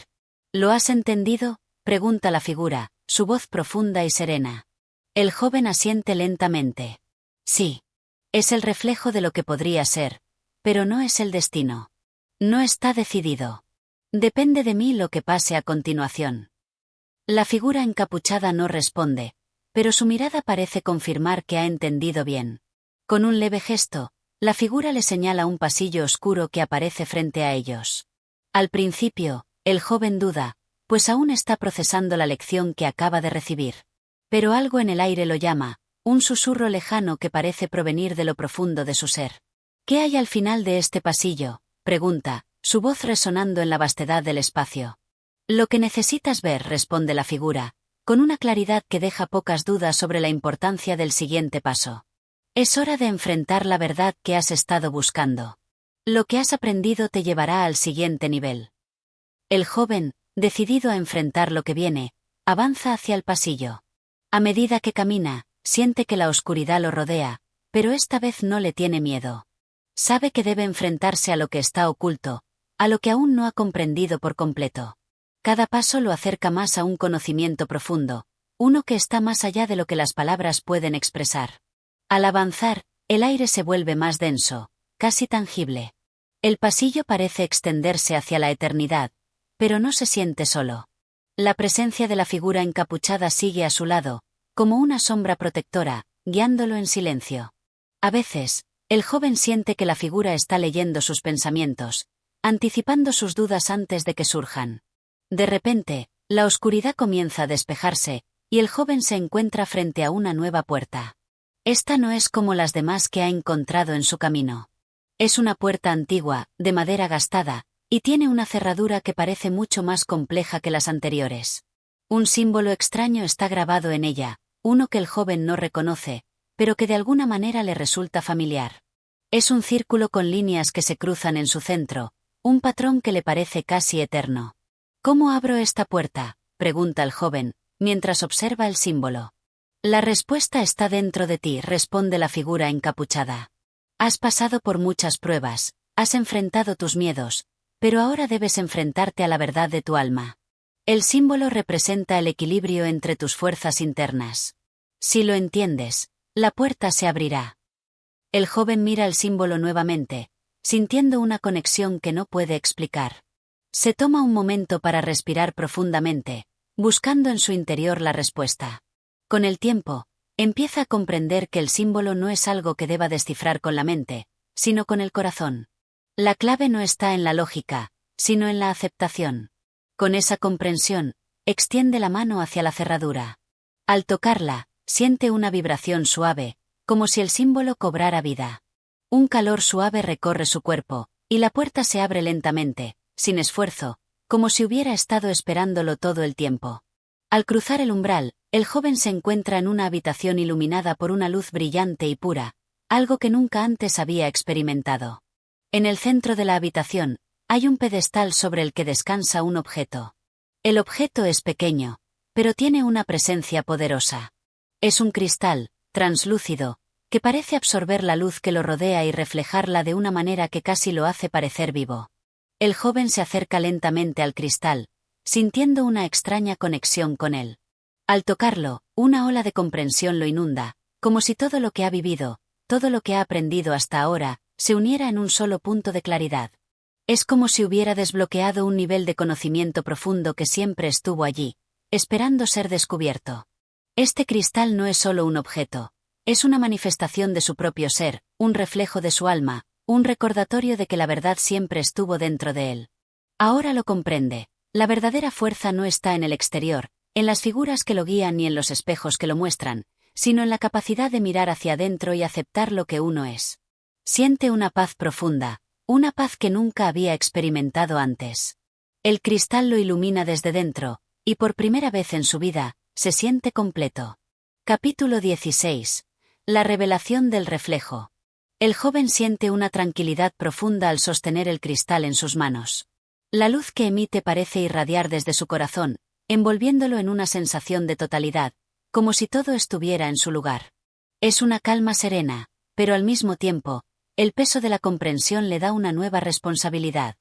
¿Lo has entendido?, pregunta la figura, su voz profunda y serena. El joven asiente lentamente. Sí. Es el reflejo de lo que podría ser, pero no es el destino. No está decidido. Depende de mí lo que pase a continuación. La figura encapuchada no responde, pero su mirada parece confirmar que ha entendido bien. Con un leve gesto, la figura le señala un pasillo oscuro que aparece frente a ellos. Al principio, el joven duda, pues aún está procesando la lección que acaba de recibir. Pero algo en el aire lo llama, un susurro lejano que parece provenir de lo profundo de su ser. ¿Qué hay al final de este pasillo?, pregunta, su voz resonando en la vastedad del espacio. Lo que necesitas ver, responde la figura, con una claridad que deja pocas dudas sobre la importancia del siguiente paso. Es hora de enfrentar la verdad que has estado buscando. Lo que has aprendido te llevará al siguiente nivel. El joven, decidido a enfrentar lo que viene, avanza hacia el pasillo. A medida que camina, siente que la oscuridad lo rodea, pero esta vez no le tiene miedo. Sabe que debe enfrentarse a lo que está oculto, a lo que aún no ha comprendido por completo. Cada paso lo acerca más a un conocimiento profundo, uno que está más allá de lo que las palabras pueden expresar. Al avanzar, el aire se vuelve más denso, casi tangible. El pasillo parece extenderse hacia la eternidad, pero no se siente solo. La presencia de la figura encapuchada sigue a su lado, como una sombra protectora, guiándolo en silencio. A veces, el joven siente que la figura está leyendo sus pensamientos, anticipando sus dudas antes de que surjan. De repente, la oscuridad comienza a despejarse, y el joven se encuentra frente a una nueva puerta. Esta no es como las demás que ha encontrado en su camino. Es una puerta antigua, de madera gastada, y tiene una cerradura que parece mucho más compleja que las anteriores. Un símbolo extraño está grabado en ella, uno que el joven no reconoce, pero que de alguna manera le resulta familiar. Es un círculo con líneas que se cruzan en su centro, un patrón que le parece casi eterno. ¿Cómo abro esta puerta?, pregunta el joven, mientras observa el símbolo. La respuesta está dentro de ti, responde la figura encapuchada. Has pasado por muchas pruebas, has enfrentado tus miedos, pero ahora debes enfrentarte a la verdad de tu alma. El símbolo representa el equilibrio entre tus fuerzas internas. Si lo entiendes, la puerta se abrirá. El joven mira el símbolo nuevamente, sintiendo una conexión que no puede explicar. Se toma un momento para respirar profundamente, buscando en su interior la respuesta. Con el tiempo, empieza a comprender que el símbolo no es algo que deba descifrar con la mente, sino con el corazón. La clave no está en la lógica, sino en la aceptación. Con esa comprensión, extiende la mano hacia la cerradura. Al tocarla, siente una vibración suave, como si el símbolo cobrara vida. Un calor suave recorre su cuerpo, y la puerta se abre lentamente, sin esfuerzo, como si hubiera estado esperándolo todo el tiempo. Al cruzar el umbral, el joven se encuentra en una habitación iluminada por una luz brillante y pura, algo que nunca antes había experimentado. En el centro de la habitación, hay un pedestal sobre el que descansa un objeto. El objeto es pequeño, pero tiene una presencia poderosa. Es un cristal, translúcido, que parece absorber la luz que lo rodea y reflejarla de una manera que casi lo hace parecer vivo. El joven se acerca lentamente al cristal, sintiendo una extraña conexión con él. Al tocarlo, una ola de comprensión lo inunda, como si todo lo que ha vivido, todo lo que ha aprendido hasta ahora, se uniera en un solo punto de claridad. Es como si hubiera desbloqueado un nivel de conocimiento profundo que siempre estuvo allí, esperando ser descubierto. Este cristal no es solo un objeto, es una manifestación de su propio ser, un reflejo de su alma, un recordatorio de que la verdad siempre estuvo dentro de él. Ahora lo comprende, la verdadera fuerza no está en el exterior, en las figuras que lo guían ni en los espejos que lo muestran, sino en la capacidad de mirar hacia adentro y aceptar lo que uno es. Siente una paz profunda, una paz que nunca había experimentado antes. El cristal lo ilumina desde dentro, y por primera vez en su vida, se siente completo. Capítulo 16. La revelación del reflejo. El joven siente una tranquilidad profunda al sostener el cristal en sus manos. La luz que emite parece irradiar desde su corazón, envolviéndolo en una sensación de totalidad, como si todo estuviera en su lugar. Es una calma serena, pero al mismo tiempo, el peso de la comprensión le da una nueva responsabilidad.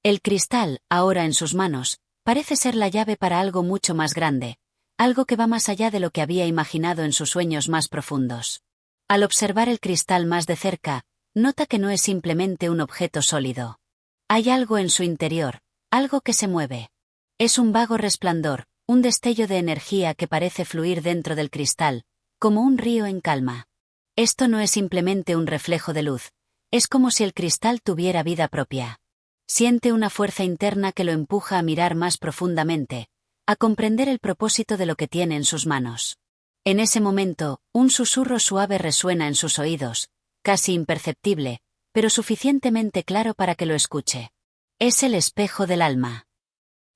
El cristal, ahora en sus manos, parece ser la llave para algo mucho más grande, algo que va más allá de lo que había imaginado en sus sueños más profundos. Al observar el cristal más de cerca, nota que no es simplemente un objeto sólido. Hay algo en su interior, algo que se mueve. Es un vago resplandor, un destello de energía que parece fluir dentro del cristal, como un río en calma. Esto no es simplemente un reflejo de luz, es como si el cristal tuviera vida propia. Siente una fuerza interna que lo empuja a mirar más profundamente, a comprender el propósito de lo que tiene en sus manos. En ese momento, un susurro suave resuena en sus oídos, casi imperceptible, pero suficientemente claro para que lo escuche. Es el espejo del alma.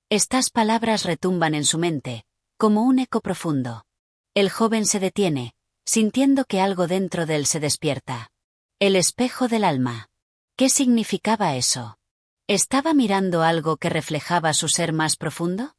Estas palabras retumban en su mente, como un eco profundo. El joven se detiene, sintiendo que algo dentro de él se despierta. El espejo del alma. ¿Qué significaba eso? ¿Estaba mirando algo que reflejaba su ser más profundo?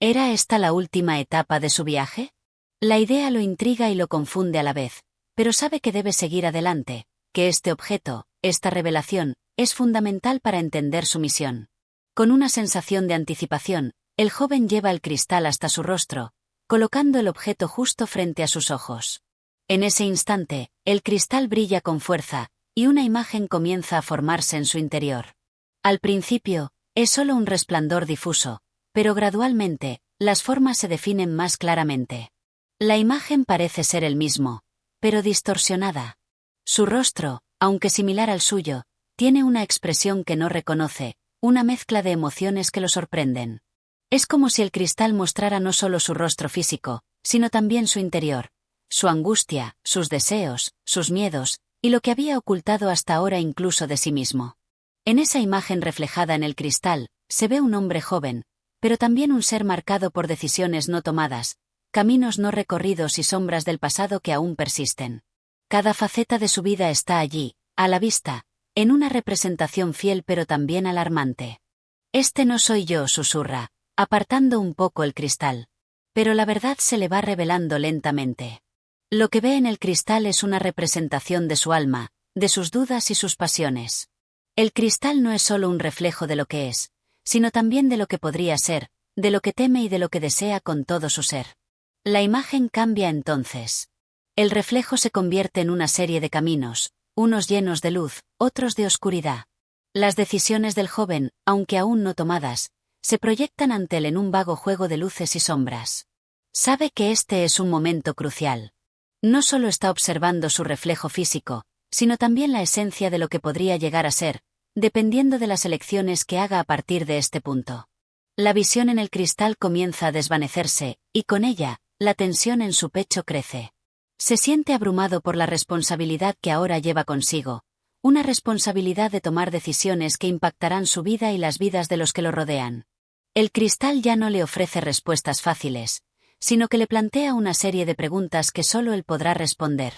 ¿Era esta la última etapa de su viaje? La idea lo intriga y lo confunde a la vez, pero sabe que debe seguir adelante, que este objeto, esta revelación, es fundamental para entender su misión. Con una sensación de anticipación, el joven lleva el cristal hasta su rostro, colocando el objeto justo frente a sus ojos. En ese instante, el cristal brilla con fuerza, y una imagen comienza a formarse en su interior. Al principio, es solo un resplandor difuso, pero gradualmente, las formas se definen más claramente. La imagen parece ser el mismo, pero distorsionada. Su rostro, aunque similar al suyo, tiene una expresión que no reconoce, una mezcla de emociones que lo sorprenden. Es como si el cristal mostrara no solo su rostro físico, sino también su interior, su angustia, sus deseos, sus miedos, y lo que había ocultado hasta ahora incluso de sí mismo. En esa imagen reflejada en el cristal, se ve un hombre joven, pero también un ser marcado por decisiones no tomadas, caminos no recorridos y sombras del pasado que aún persisten. Cada faceta de su vida está allí, a la vista, en una representación fiel pero también alarmante. Este no soy yo, susurra, apartando un poco el cristal. Pero la verdad se le va revelando lentamente. Lo que ve en el cristal es una representación de su alma, de sus dudas y sus pasiones. El cristal no es solo un reflejo de lo que es, sino también de lo que podría ser, de lo que teme y de lo que desea con todo su ser. La imagen cambia entonces. El reflejo se convierte en una serie de caminos, unos llenos de luz, otros de oscuridad. Las decisiones del joven, aunque aún no tomadas, se proyectan ante él en un vago juego de luces y sombras. Sabe que este es un momento crucial. No solo está observando su reflejo físico, sino también la esencia de lo que podría llegar a ser, dependiendo de las elecciones que haga a partir de este punto. La visión en el cristal comienza a desvanecerse, y con ella, la tensión en su pecho crece. Se siente abrumado por la responsabilidad que ahora lleva consigo, una responsabilidad de tomar decisiones que impactarán su vida y las vidas de los que lo rodean. El cristal ya no le ofrece respuestas fáciles, sino que le plantea una serie de preguntas que solo él podrá responder.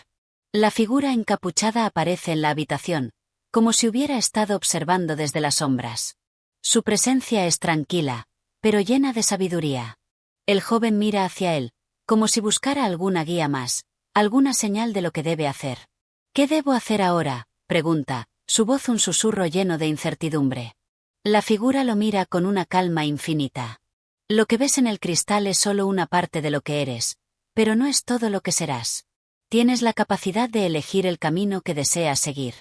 La figura encapuchada aparece en la habitación, como si hubiera estado observando desde las sombras. Su presencia es tranquila, pero llena de sabiduría. El joven mira hacia él, como si buscara alguna guía más, alguna señal de lo que debe hacer. ¿Qué debo hacer ahora?, pregunta, su voz un susurro lleno de incertidumbre. La figura lo mira con una calma infinita. Lo que ves en el cristal es solo una parte de lo que eres, pero no es todo lo que serás. Tienes la capacidad de elegir el camino que deseas seguir.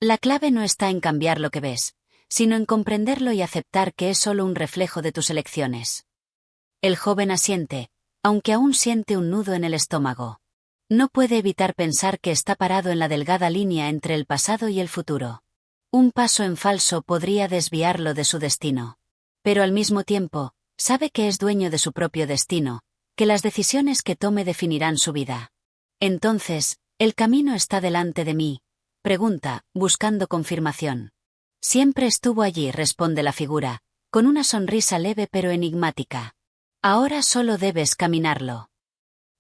La clave no está en cambiar lo que ves, sino en comprenderlo y aceptar que es solo un reflejo de tus elecciones. El joven asiente, aunque aún siente un nudo en el estómago. No puede evitar pensar que está parado en la delgada línea entre el pasado y el futuro. Un paso en falso podría desviarlo de su destino. Pero al mismo tiempo, sabe que es dueño de su propio destino, que las decisiones que tome definirán su vida. Entonces, ¿el camino está delante de mí?, pregunta, buscando confirmación. Siempre estuvo allí, responde la figura, con una sonrisa leve pero enigmática. Ahora solo debes caminarlo.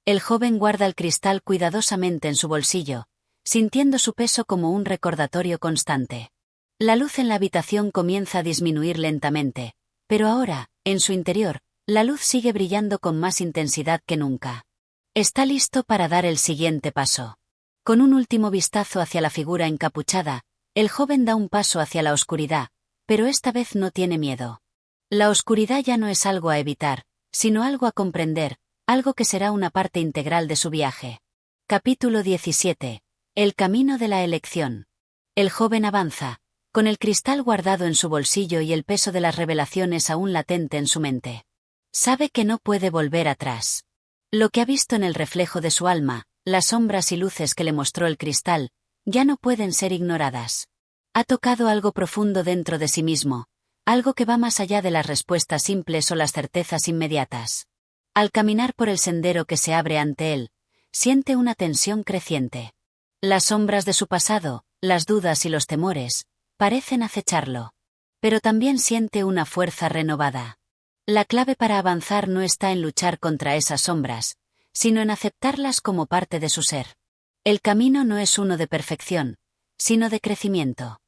El joven guarda el cristal cuidadosamente en su bolsillo, sintiendo su peso como un recordatorio constante. La luz en la habitación comienza a disminuir lentamente, pero ahora, en su interior, la luz sigue brillando con más intensidad que nunca. Está listo para dar el siguiente paso. Con un último vistazo hacia la figura encapuchada, el joven da un paso hacia la oscuridad, pero esta vez no tiene miedo. La oscuridad ya no es algo a evitar, sino algo a comprender, algo que será una parte integral de su viaje. Capítulo 17. El camino de la elección. El joven avanza, con el cristal guardado en su bolsillo y el peso de las revelaciones aún latente en su mente. Sabe que no puede volver atrás. Lo que ha visto en el reflejo de su alma, las sombras y luces que le mostró el cristal, ya no pueden ser ignoradas. Ha tocado algo profundo dentro de sí mismo, algo que va más allá de las respuestas simples o las certezas inmediatas. Al caminar por el sendero que se abre ante él, siente una tensión creciente. Las sombras de su pasado, las dudas y los temores, parecen acecharlo. Pero también siente una fuerza renovada. La clave para avanzar no está en luchar contra esas sombras, sino en aceptarlas como parte de su ser. El camino no es uno de perfección, sino de crecimiento.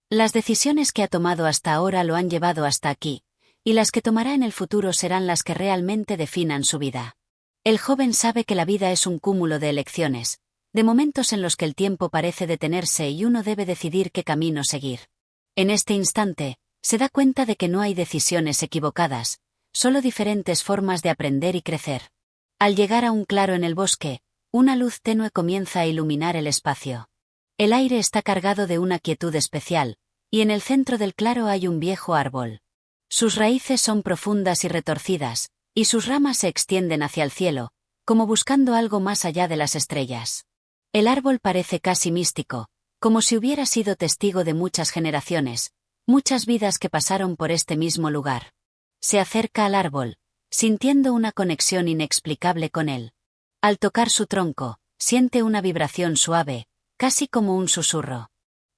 Las decisiones que ha tomado hasta ahora lo han llevado hasta aquí, y las que tomará en el futuro serán las que realmente definan su vida. El joven sabe que la vida es un cúmulo de elecciones, de momentos en los que el tiempo parece detenerse y uno debe decidir qué camino seguir. En este instante, se da cuenta de que no hay decisiones equivocadas, solo diferentes formas de aprender y crecer. Al llegar a un claro en el bosque, una luz tenue comienza a iluminar el espacio. El aire está cargado de una quietud especial, y en el centro del claro hay un viejo árbol. Sus raíces son profundas y retorcidas, y sus ramas se extienden hacia el cielo, como buscando algo más allá de las estrellas. El árbol parece casi místico, como si hubiera sido testigo de muchas generaciones, muchas vidas que pasaron por este mismo lugar. Se acerca al árbol, sintiendo una conexión inexplicable con él. Al tocar su tronco, siente una vibración suave, casi como un susurro.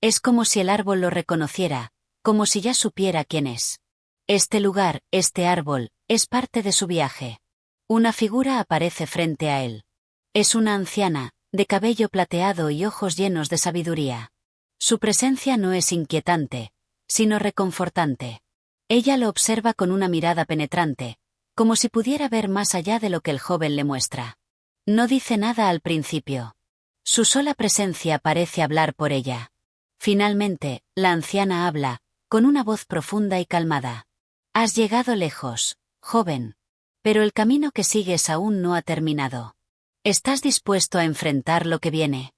Es como si el árbol lo reconociera, como si ya supiera quién es. Este lugar, este árbol, es parte de su viaje. Una figura aparece frente a él. Es una anciana, de cabello plateado y ojos llenos de sabiduría. Su presencia no es inquietante, sino reconfortante. Ella lo observa con una mirada penetrante, como si pudiera ver más allá de lo que el joven le muestra. No dice nada al principio. Su sola presencia parece hablar por ella. Finalmente, la anciana habla, con una voz profunda y calmada. Has llegado lejos, joven. Pero el camino que sigues aún no ha terminado. ¿Estás dispuesto a enfrentar lo que viene?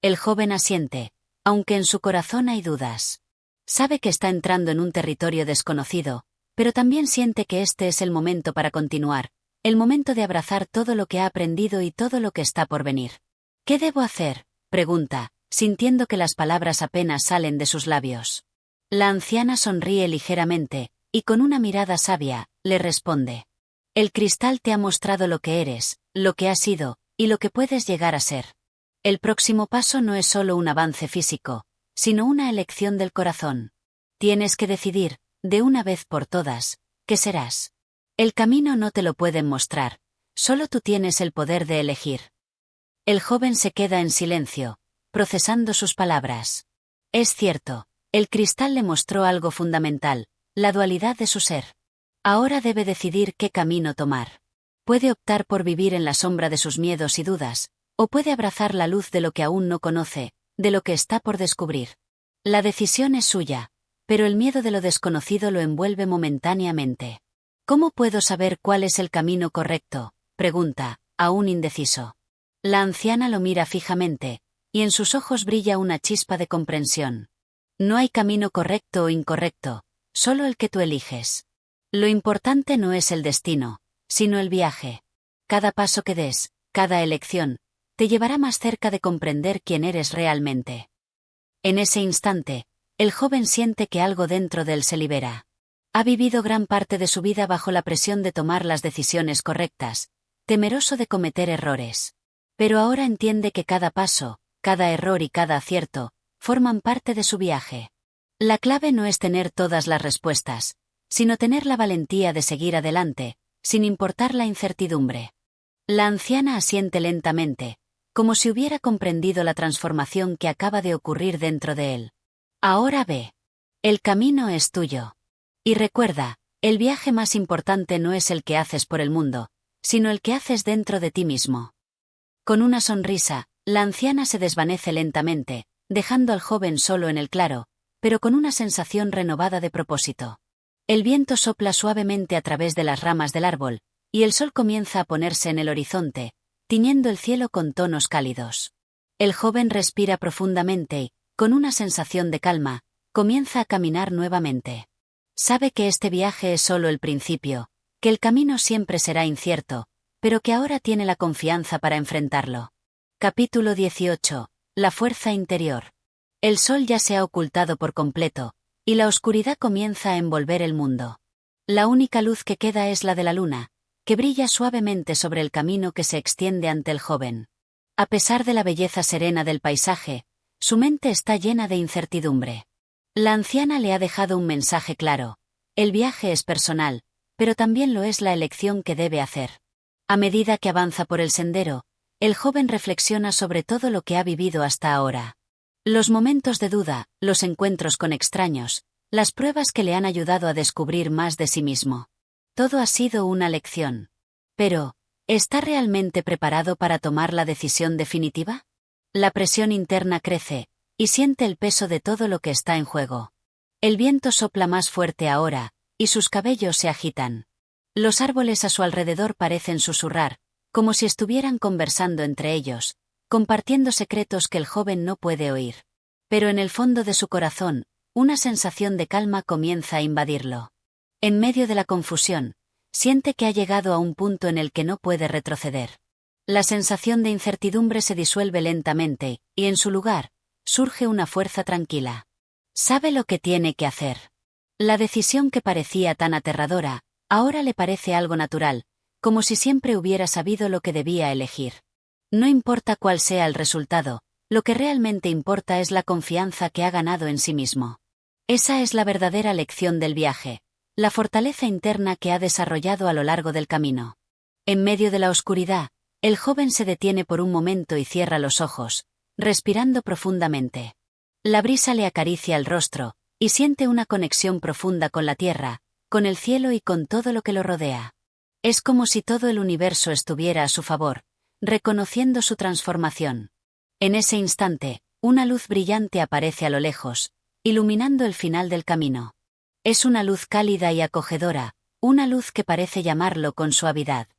El joven asiente, aunque en su corazón hay dudas. Sabe que está entrando en un territorio desconocido, pero también siente que este es el momento para continuar, el momento de abrazar todo lo que ha aprendido y todo lo que está por venir. ¿Qué debo hacer?, pregunta, sintiendo que las palabras apenas salen de sus labios. La anciana sonríe ligeramente, y con una mirada sabia, le responde. El cristal te ha mostrado lo que eres, lo que has sido, y lo que puedes llegar a ser. El próximo paso no es solo un avance físico, sino una elección del corazón. Tienes que decidir, de una vez por todas, qué serás. El camino no te lo pueden mostrar, solo tú tienes el poder de elegir. El joven se queda en silencio, procesando sus palabras. Es cierto, el cristal le mostró algo fundamental, la dualidad de su ser. Ahora debe decidir qué camino tomar. Puede optar por vivir en la sombra de sus miedos y dudas, o puede abrazar la luz de lo que aún no conoce, de lo que está por descubrir. La decisión es suya, pero el miedo de lo desconocido lo envuelve momentáneamente. ¿Cómo puedo saber cuál es el camino correcto?, pregunta, aún indeciso. La anciana lo mira fijamente, y en sus ojos brilla una chispa de comprensión. No hay camino correcto o incorrecto, solo el que tú eliges. Lo importante no es el destino, sino el viaje. Cada paso que des, cada elección, te llevará más cerca de comprender quién eres realmente. En ese instante, el joven siente que algo dentro de él se libera. Ha vivido gran parte de su vida bajo la presión de tomar las decisiones correctas, temeroso de cometer errores. Pero ahora entiende que cada paso, cada error y cada acierto, forman parte de su viaje. La clave no es tener todas las respuestas, sino tener la valentía de seguir adelante, sin importar la incertidumbre. La anciana asiente lentamente, como si hubiera comprendido la transformación que acaba de ocurrir dentro de él. Ahora ve. El camino es tuyo. Y recuerda, el viaje más importante no es el que haces por el mundo, sino el que haces dentro de ti mismo. Con una sonrisa, La anciana se desvanece lentamente, dejando al joven solo en el claro, pero con una sensación renovada de propósito. El viento sopla suavemente a través de las ramas del árbol, y el sol comienza a ponerse en el horizonte, tiñendo el cielo con tonos cálidos. El joven respira profundamente y, con una sensación de calma, comienza a caminar nuevamente. Sabe que este viaje es solo el principio, que el camino siempre será incierto, pero que ahora tiene la confianza para enfrentarlo. Capítulo 18. La fuerza interior. El sol ya se ha ocultado por completo, y la oscuridad comienza a envolver el mundo. La única luz que queda es la de la luna, que brilla suavemente sobre el camino que se extiende ante el joven. A pesar de la belleza serena del paisaje, su mente está llena de incertidumbre. La anciana le ha dejado un mensaje claro: el viaje es personal, pero también lo es la elección que debe hacer. A medida que avanza por el sendero, el joven reflexiona sobre todo lo que ha vivido hasta ahora. Los momentos de duda, los encuentros con extraños, las pruebas que le han ayudado a descubrir más de sí mismo. Todo ha sido una lección. Pero, ¿está realmente preparado para tomar la decisión definitiva? La presión interna crece, y siente el peso de todo lo que está en juego. El viento sopla más fuerte ahora, y sus cabellos se agitan. Los árboles a su alrededor parecen susurrar, como si estuvieran conversando entre ellos, compartiendo secretos que el joven no puede oír. Pero en el fondo de su corazón, una sensación de calma comienza a invadirlo. En medio de la confusión, siente que ha llegado a un punto en el que no puede retroceder. La sensación de incertidumbre se disuelve lentamente, y en su lugar, surge una fuerza tranquila. Sabe lo que tiene que hacer. La decisión que parecía tan aterradora, ahora le parece algo natural, como si siempre hubiera sabido lo que debía elegir. No importa cuál sea el resultado, lo que realmente importa es la confianza que ha ganado en sí mismo. Esa es la verdadera lección del viaje, la fortaleza interna que ha desarrollado a lo largo del camino. En medio de la oscuridad, el joven se detiene por un momento y cierra los ojos, respirando profundamente. La brisa le acaricia el rostro, y siente una conexión profunda con la tierra, con el cielo y con todo lo que lo rodea. Es como si todo el universo estuviera a su favor, reconociendo su transformación. En ese instante, una luz brillante aparece a lo lejos, iluminando el final del camino. Es una luz cálida y acogedora, una luz que parece llamarlo con suavidad.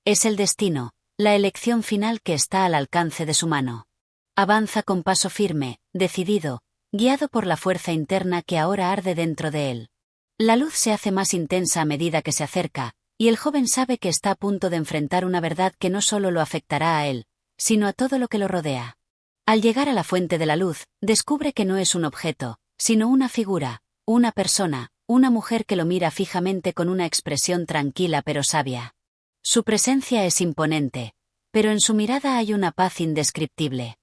Es el destino, la elección final que está al alcance de su mano. Avanza con paso firme, decidido, guiado por la fuerza interna que ahora arde dentro de él. La luz se hace más intensa a medida que se acerca, y el joven sabe que está a punto de enfrentar una verdad que no solo lo afectará a él, sino a todo lo que lo rodea. Al llegar a la fuente de la luz, descubre que no es un objeto, sino una figura, una persona, una mujer que lo mira fijamente con una expresión tranquila pero sabia. Su presencia es imponente, pero en su mirada hay una paz indescriptible.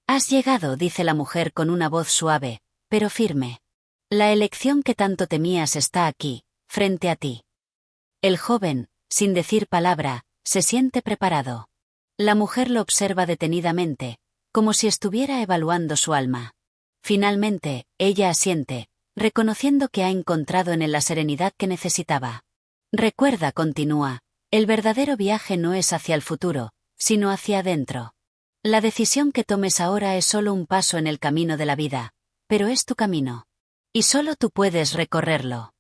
«Has llegado», dice la mujer con una voz suave, pero firme. «La elección que tanto temías está aquí, frente a ti». El joven, sin decir palabra, se siente preparado. La mujer lo observa detenidamente, como si estuviera evaluando su alma. Finalmente, ella asiente, reconociendo que ha encontrado en él la serenidad que necesitaba. «Recuerda», continúa, «el verdadero viaje no es hacia el futuro, sino hacia adentro. La decisión que tomes ahora es solo un paso en el camino de la vida, pero es tu camino. Y solo tú puedes recorrerlo».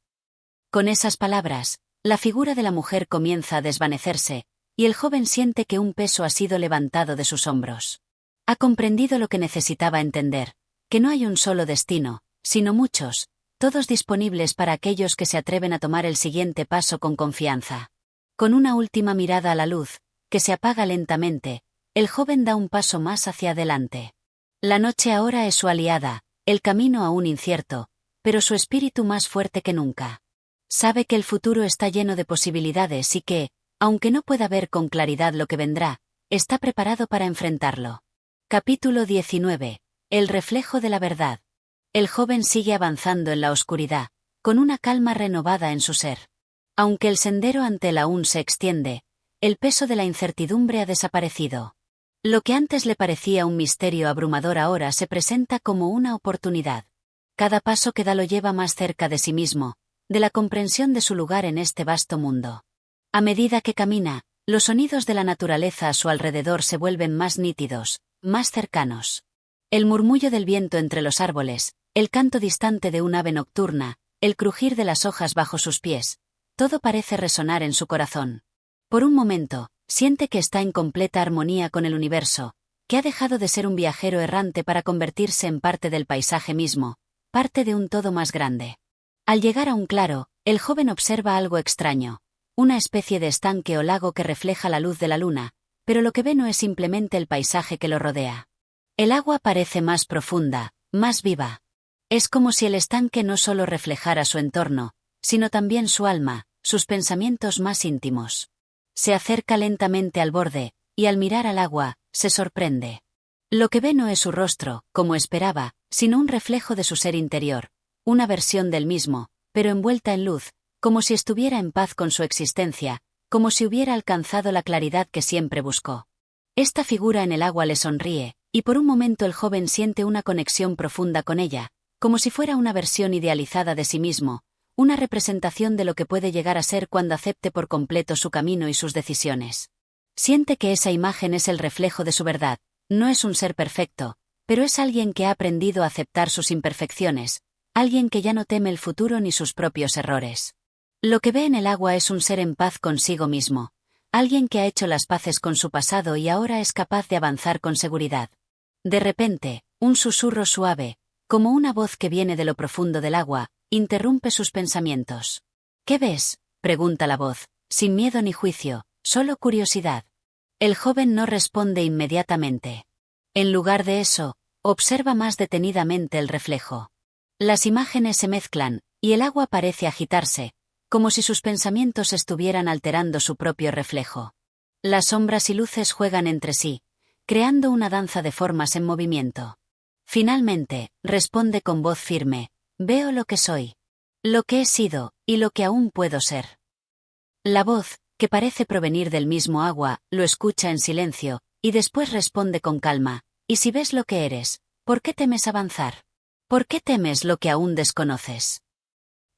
Con esas palabras, la figura de la mujer comienza a desvanecerse, y el joven siente que un peso ha sido levantado de sus hombros. Ha comprendido lo que necesitaba entender, que no hay un solo destino, sino muchos, todos disponibles para aquellos que se atreven a tomar el siguiente paso con confianza. Con una última mirada a la luz, que se apaga lentamente, el joven da un paso más hacia adelante. La noche ahora es su aliada, el camino aún incierto, pero su espíritu más fuerte que nunca. Sabe que el futuro está lleno de posibilidades y que, aunque no pueda ver con claridad lo que vendrá, está preparado para enfrentarlo. Capítulo 19. El reflejo de la verdad. El joven sigue avanzando en la oscuridad, con una calma renovada en su ser. Aunque el sendero ante él aún se extiende, el peso de la incertidumbre ha desaparecido. Lo que antes le parecía un misterio abrumador ahora se presenta como una oportunidad. Cada paso que da lo lleva más cerca de sí mismo, de la comprensión de su lugar en este vasto mundo. A medida que camina, los sonidos de la naturaleza a su alrededor se vuelven más nítidos, más cercanos. El murmullo del viento entre los árboles, el canto distante de un ave nocturna, el crujir de las hojas bajo sus pies, todo parece resonar en su corazón. Por un momento, siente que está en completa armonía con el universo, que ha dejado de ser un viajero errante para convertirse en parte del paisaje mismo, parte de un todo más grande. Al llegar a un claro, el joven observa algo extraño, una especie de estanque o lago que refleja la luz de la luna, pero lo que ve no es simplemente el paisaje que lo rodea. El agua parece más profunda, más viva. Es como si el estanque no solo reflejara su entorno, sino también su alma, sus pensamientos más íntimos. Se acerca lentamente al borde, y al mirar al agua, se sorprende. Lo que ve no es su rostro, como esperaba, sino un reflejo de su ser interior, una versión del mismo, pero envuelta en luz, como si estuviera en paz con su existencia, como si hubiera alcanzado la claridad que siempre buscó. Esta figura en el agua le sonríe, y por un momento el joven siente una conexión profunda con ella, como si fuera una versión idealizada de sí mismo, una representación de lo que puede llegar a ser cuando acepte por completo su camino y sus decisiones. Siente que esa imagen es el reflejo de su verdad, no es un ser perfecto, pero es alguien que ha aprendido a aceptar sus imperfecciones, alguien que ya no teme el futuro ni sus propios errores. Lo que ve en el agua es un ser en paz consigo mismo, alguien que ha hecho las paces con su pasado y ahora es capaz de avanzar con seguridad. De repente, un susurro suave, como una voz que viene de lo profundo del agua, interrumpe sus pensamientos. ¿Qué ves?, pregunta la voz, sin miedo ni juicio, solo curiosidad. El joven no responde inmediatamente. En lugar de eso, observa más detenidamente el reflejo. Las imágenes se mezclan, y el agua parece agitarse, como si sus pensamientos estuvieran alterando su propio reflejo. Las sombras y luces juegan entre sí, creando una danza de formas en movimiento. Finalmente, responde con voz firme, veo lo que soy, lo que he sido, y lo que aún puedo ser. La voz, que parece provenir del mismo agua, lo escucha en silencio, y después responde con calma, ¿y si ves lo que eres, por qué temes avanzar? ¿Por qué temes lo que aún desconoces?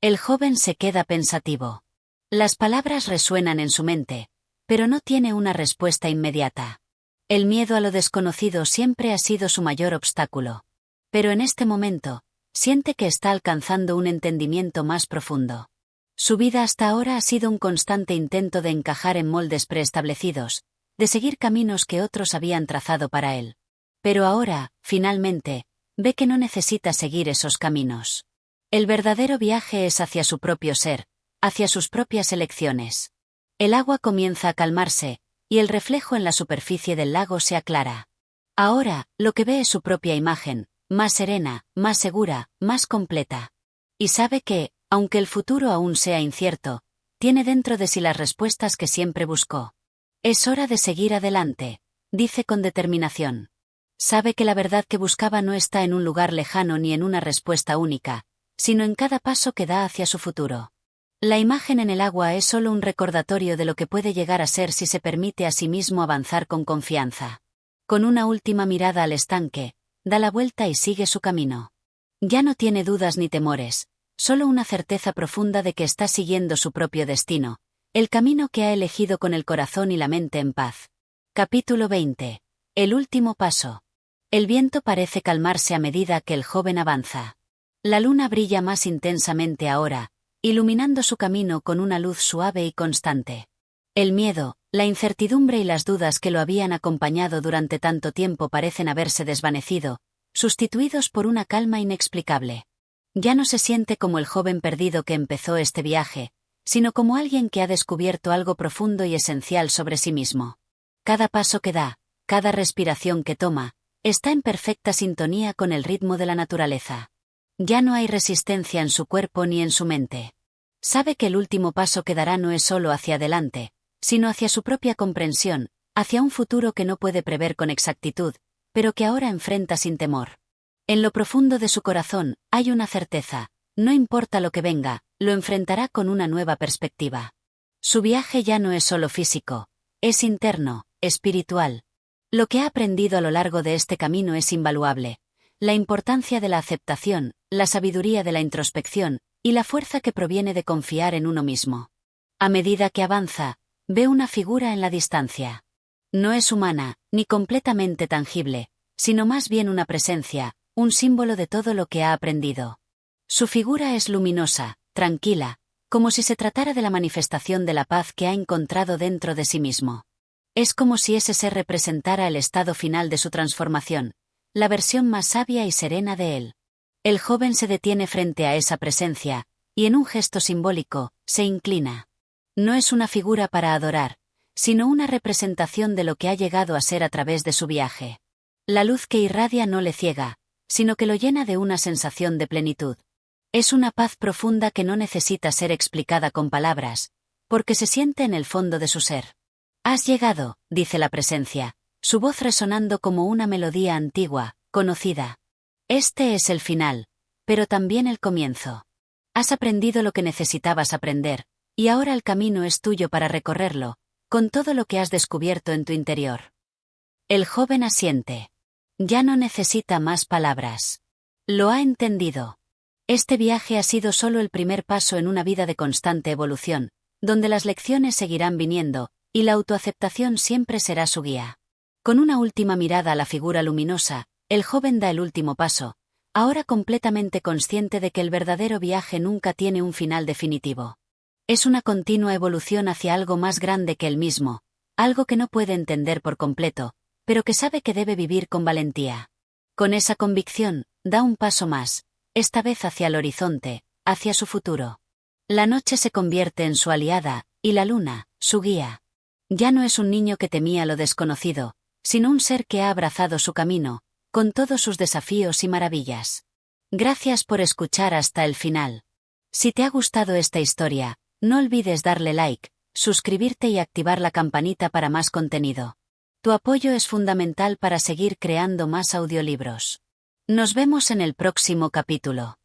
El joven se queda pensativo. Las palabras resuenan en su mente, pero no tiene una respuesta inmediata. El miedo a lo desconocido siempre ha sido su mayor obstáculo. Pero en este momento, siente que está alcanzando un entendimiento más profundo. Su vida hasta ahora ha sido un constante intento de encajar en moldes preestablecidos, de seguir caminos que otros habían trazado para él. Pero ahora, finalmente, ve que no necesita seguir esos caminos. El verdadero viaje es hacia su propio ser, hacia sus propias elecciones. El agua comienza a calmarse, y el reflejo en la superficie del lago se aclara. Ahora, lo que ve es su propia imagen, más serena, más segura, más completa. Y sabe que, aunque el futuro aún sea incierto, tiene dentro de sí las respuestas que siempre buscó. Es hora de seguir adelante, dice con determinación. Sabe que la verdad que buscaba no está en un lugar lejano ni en una respuesta única, sino en cada paso que da hacia su futuro. La imagen en el agua es solo un recordatorio de lo que puede llegar a ser si se permite a sí mismo avanzar con confianza. Con una última mirada al estanque, da la vuelta y sigue su camino. Ya no tiene dudas ni temores, solo una certeza profunda de que está siguiendo su propio destino, el camino que ha elegido con el corazón y la mente en paz. Capítulo 20. El último paso. El viento parece calmarse a medida que el joven avanza. La luna brilla más intensamente ahora, iluminando su camino con una luz suave y constante. El miedo, la incertidumbre y las dudas que lo habían acompañado durante tanto tiempo parecen haberse desvanecido, sustituidos por una calma inexplicable. Ya no se siente como el joven perdido que empezó este viaje, sino como alguien que ha descubierto algo profundo y esencial sobre sí mismo. Cada paso que da, cada respiración que toma, está en perfecta sintonía con el ritmo de la naturaleza. Ya no hay resistencia en su cuerpo ni en su mente. Sabe que el último paso que dará no es solo hacia adelante, sino hacia su propia comprensión, hacia un futuro que no puede prever con exactitud, pero que ahora enfrenta sin temor. En lo profundo de su corazón, hay una certeza, no importa lo que venga, lo enfrentará con una nueva perspectiva. Su viaje ya no es solo físico, es interno, espiritual. Lo que ha aprendido a lo largo de este camino es invaluable. La importancia de la aceptación, la sabiduría de la introspección, y la fuerza que proviene de confiar en uno mismo. A medida que avanza, ve una figura en la distancia. No es humana, ni completamente tangible, sino más bien una presencia, un símbolo de todo lo que ha aprendido. Su figura es luminosa, tranquila, como si se tratara de la manifestación de la paz que ha encontrado dentro de sí mismo. Es como si ese ser representara el estado final de su transformación, la versión más sabia y serena de él. El joven se detiene frente a esa presencia, y en un gesto simbólico, se inclina. No es una figura para adorar, sino una representación de lo que ha llegado a ser a través de su viaje. La luz que irradia no le ciega, sino que lo llena de una sensación de plenitud. Es una paz profunda que no necesita ser explicada con palabras, porque se siente en el fondo de su ser. Has llegado, dice la presencia, su voz resonando como una melodía antigua, conocida. Este es el final, pero también el comienzo. Has aprendido lo que necesitabas aprender, y ahora el camino es tuyo para recorrerlo, con todo lo que has descubierto en tu interior. El joven asiente. Ya no necesita más palabras. Lo ha entendido. Este viaje ha sido solo el primer paso en una vida de constante evolución, donde las lecciones seguirán viniendo, y la autoaceptación siempre será su guía. Con una última mirada a la figura luminosa, el joven da el último paso, ahora completamente consciente de que el verdadero viaje nunca tiene un final definitivo. Es una continua evolución hacia algo más grande que él mismo, algo que no puede entender por completo, pero que sabe que debe vivir con valentía. Con esa convicción, da un paso más, esta vez hacia el horizonte, hacia su futuro. La noche se convierte en su aliada, y la luna, su guía. Ya no es un niño que temía lo desconocido, sino un ser que ha abrazado su camino, con todos sus desafíos y maravillas. Gracias por escuchar hasta el final. Si te ha gustado esta historia, no olvides darle like, suscribirte y activar la campanita para más contenido. Tu apoyo es fundamental para seguir creando más audiolibros. Nos vemos en el próximo capítulo.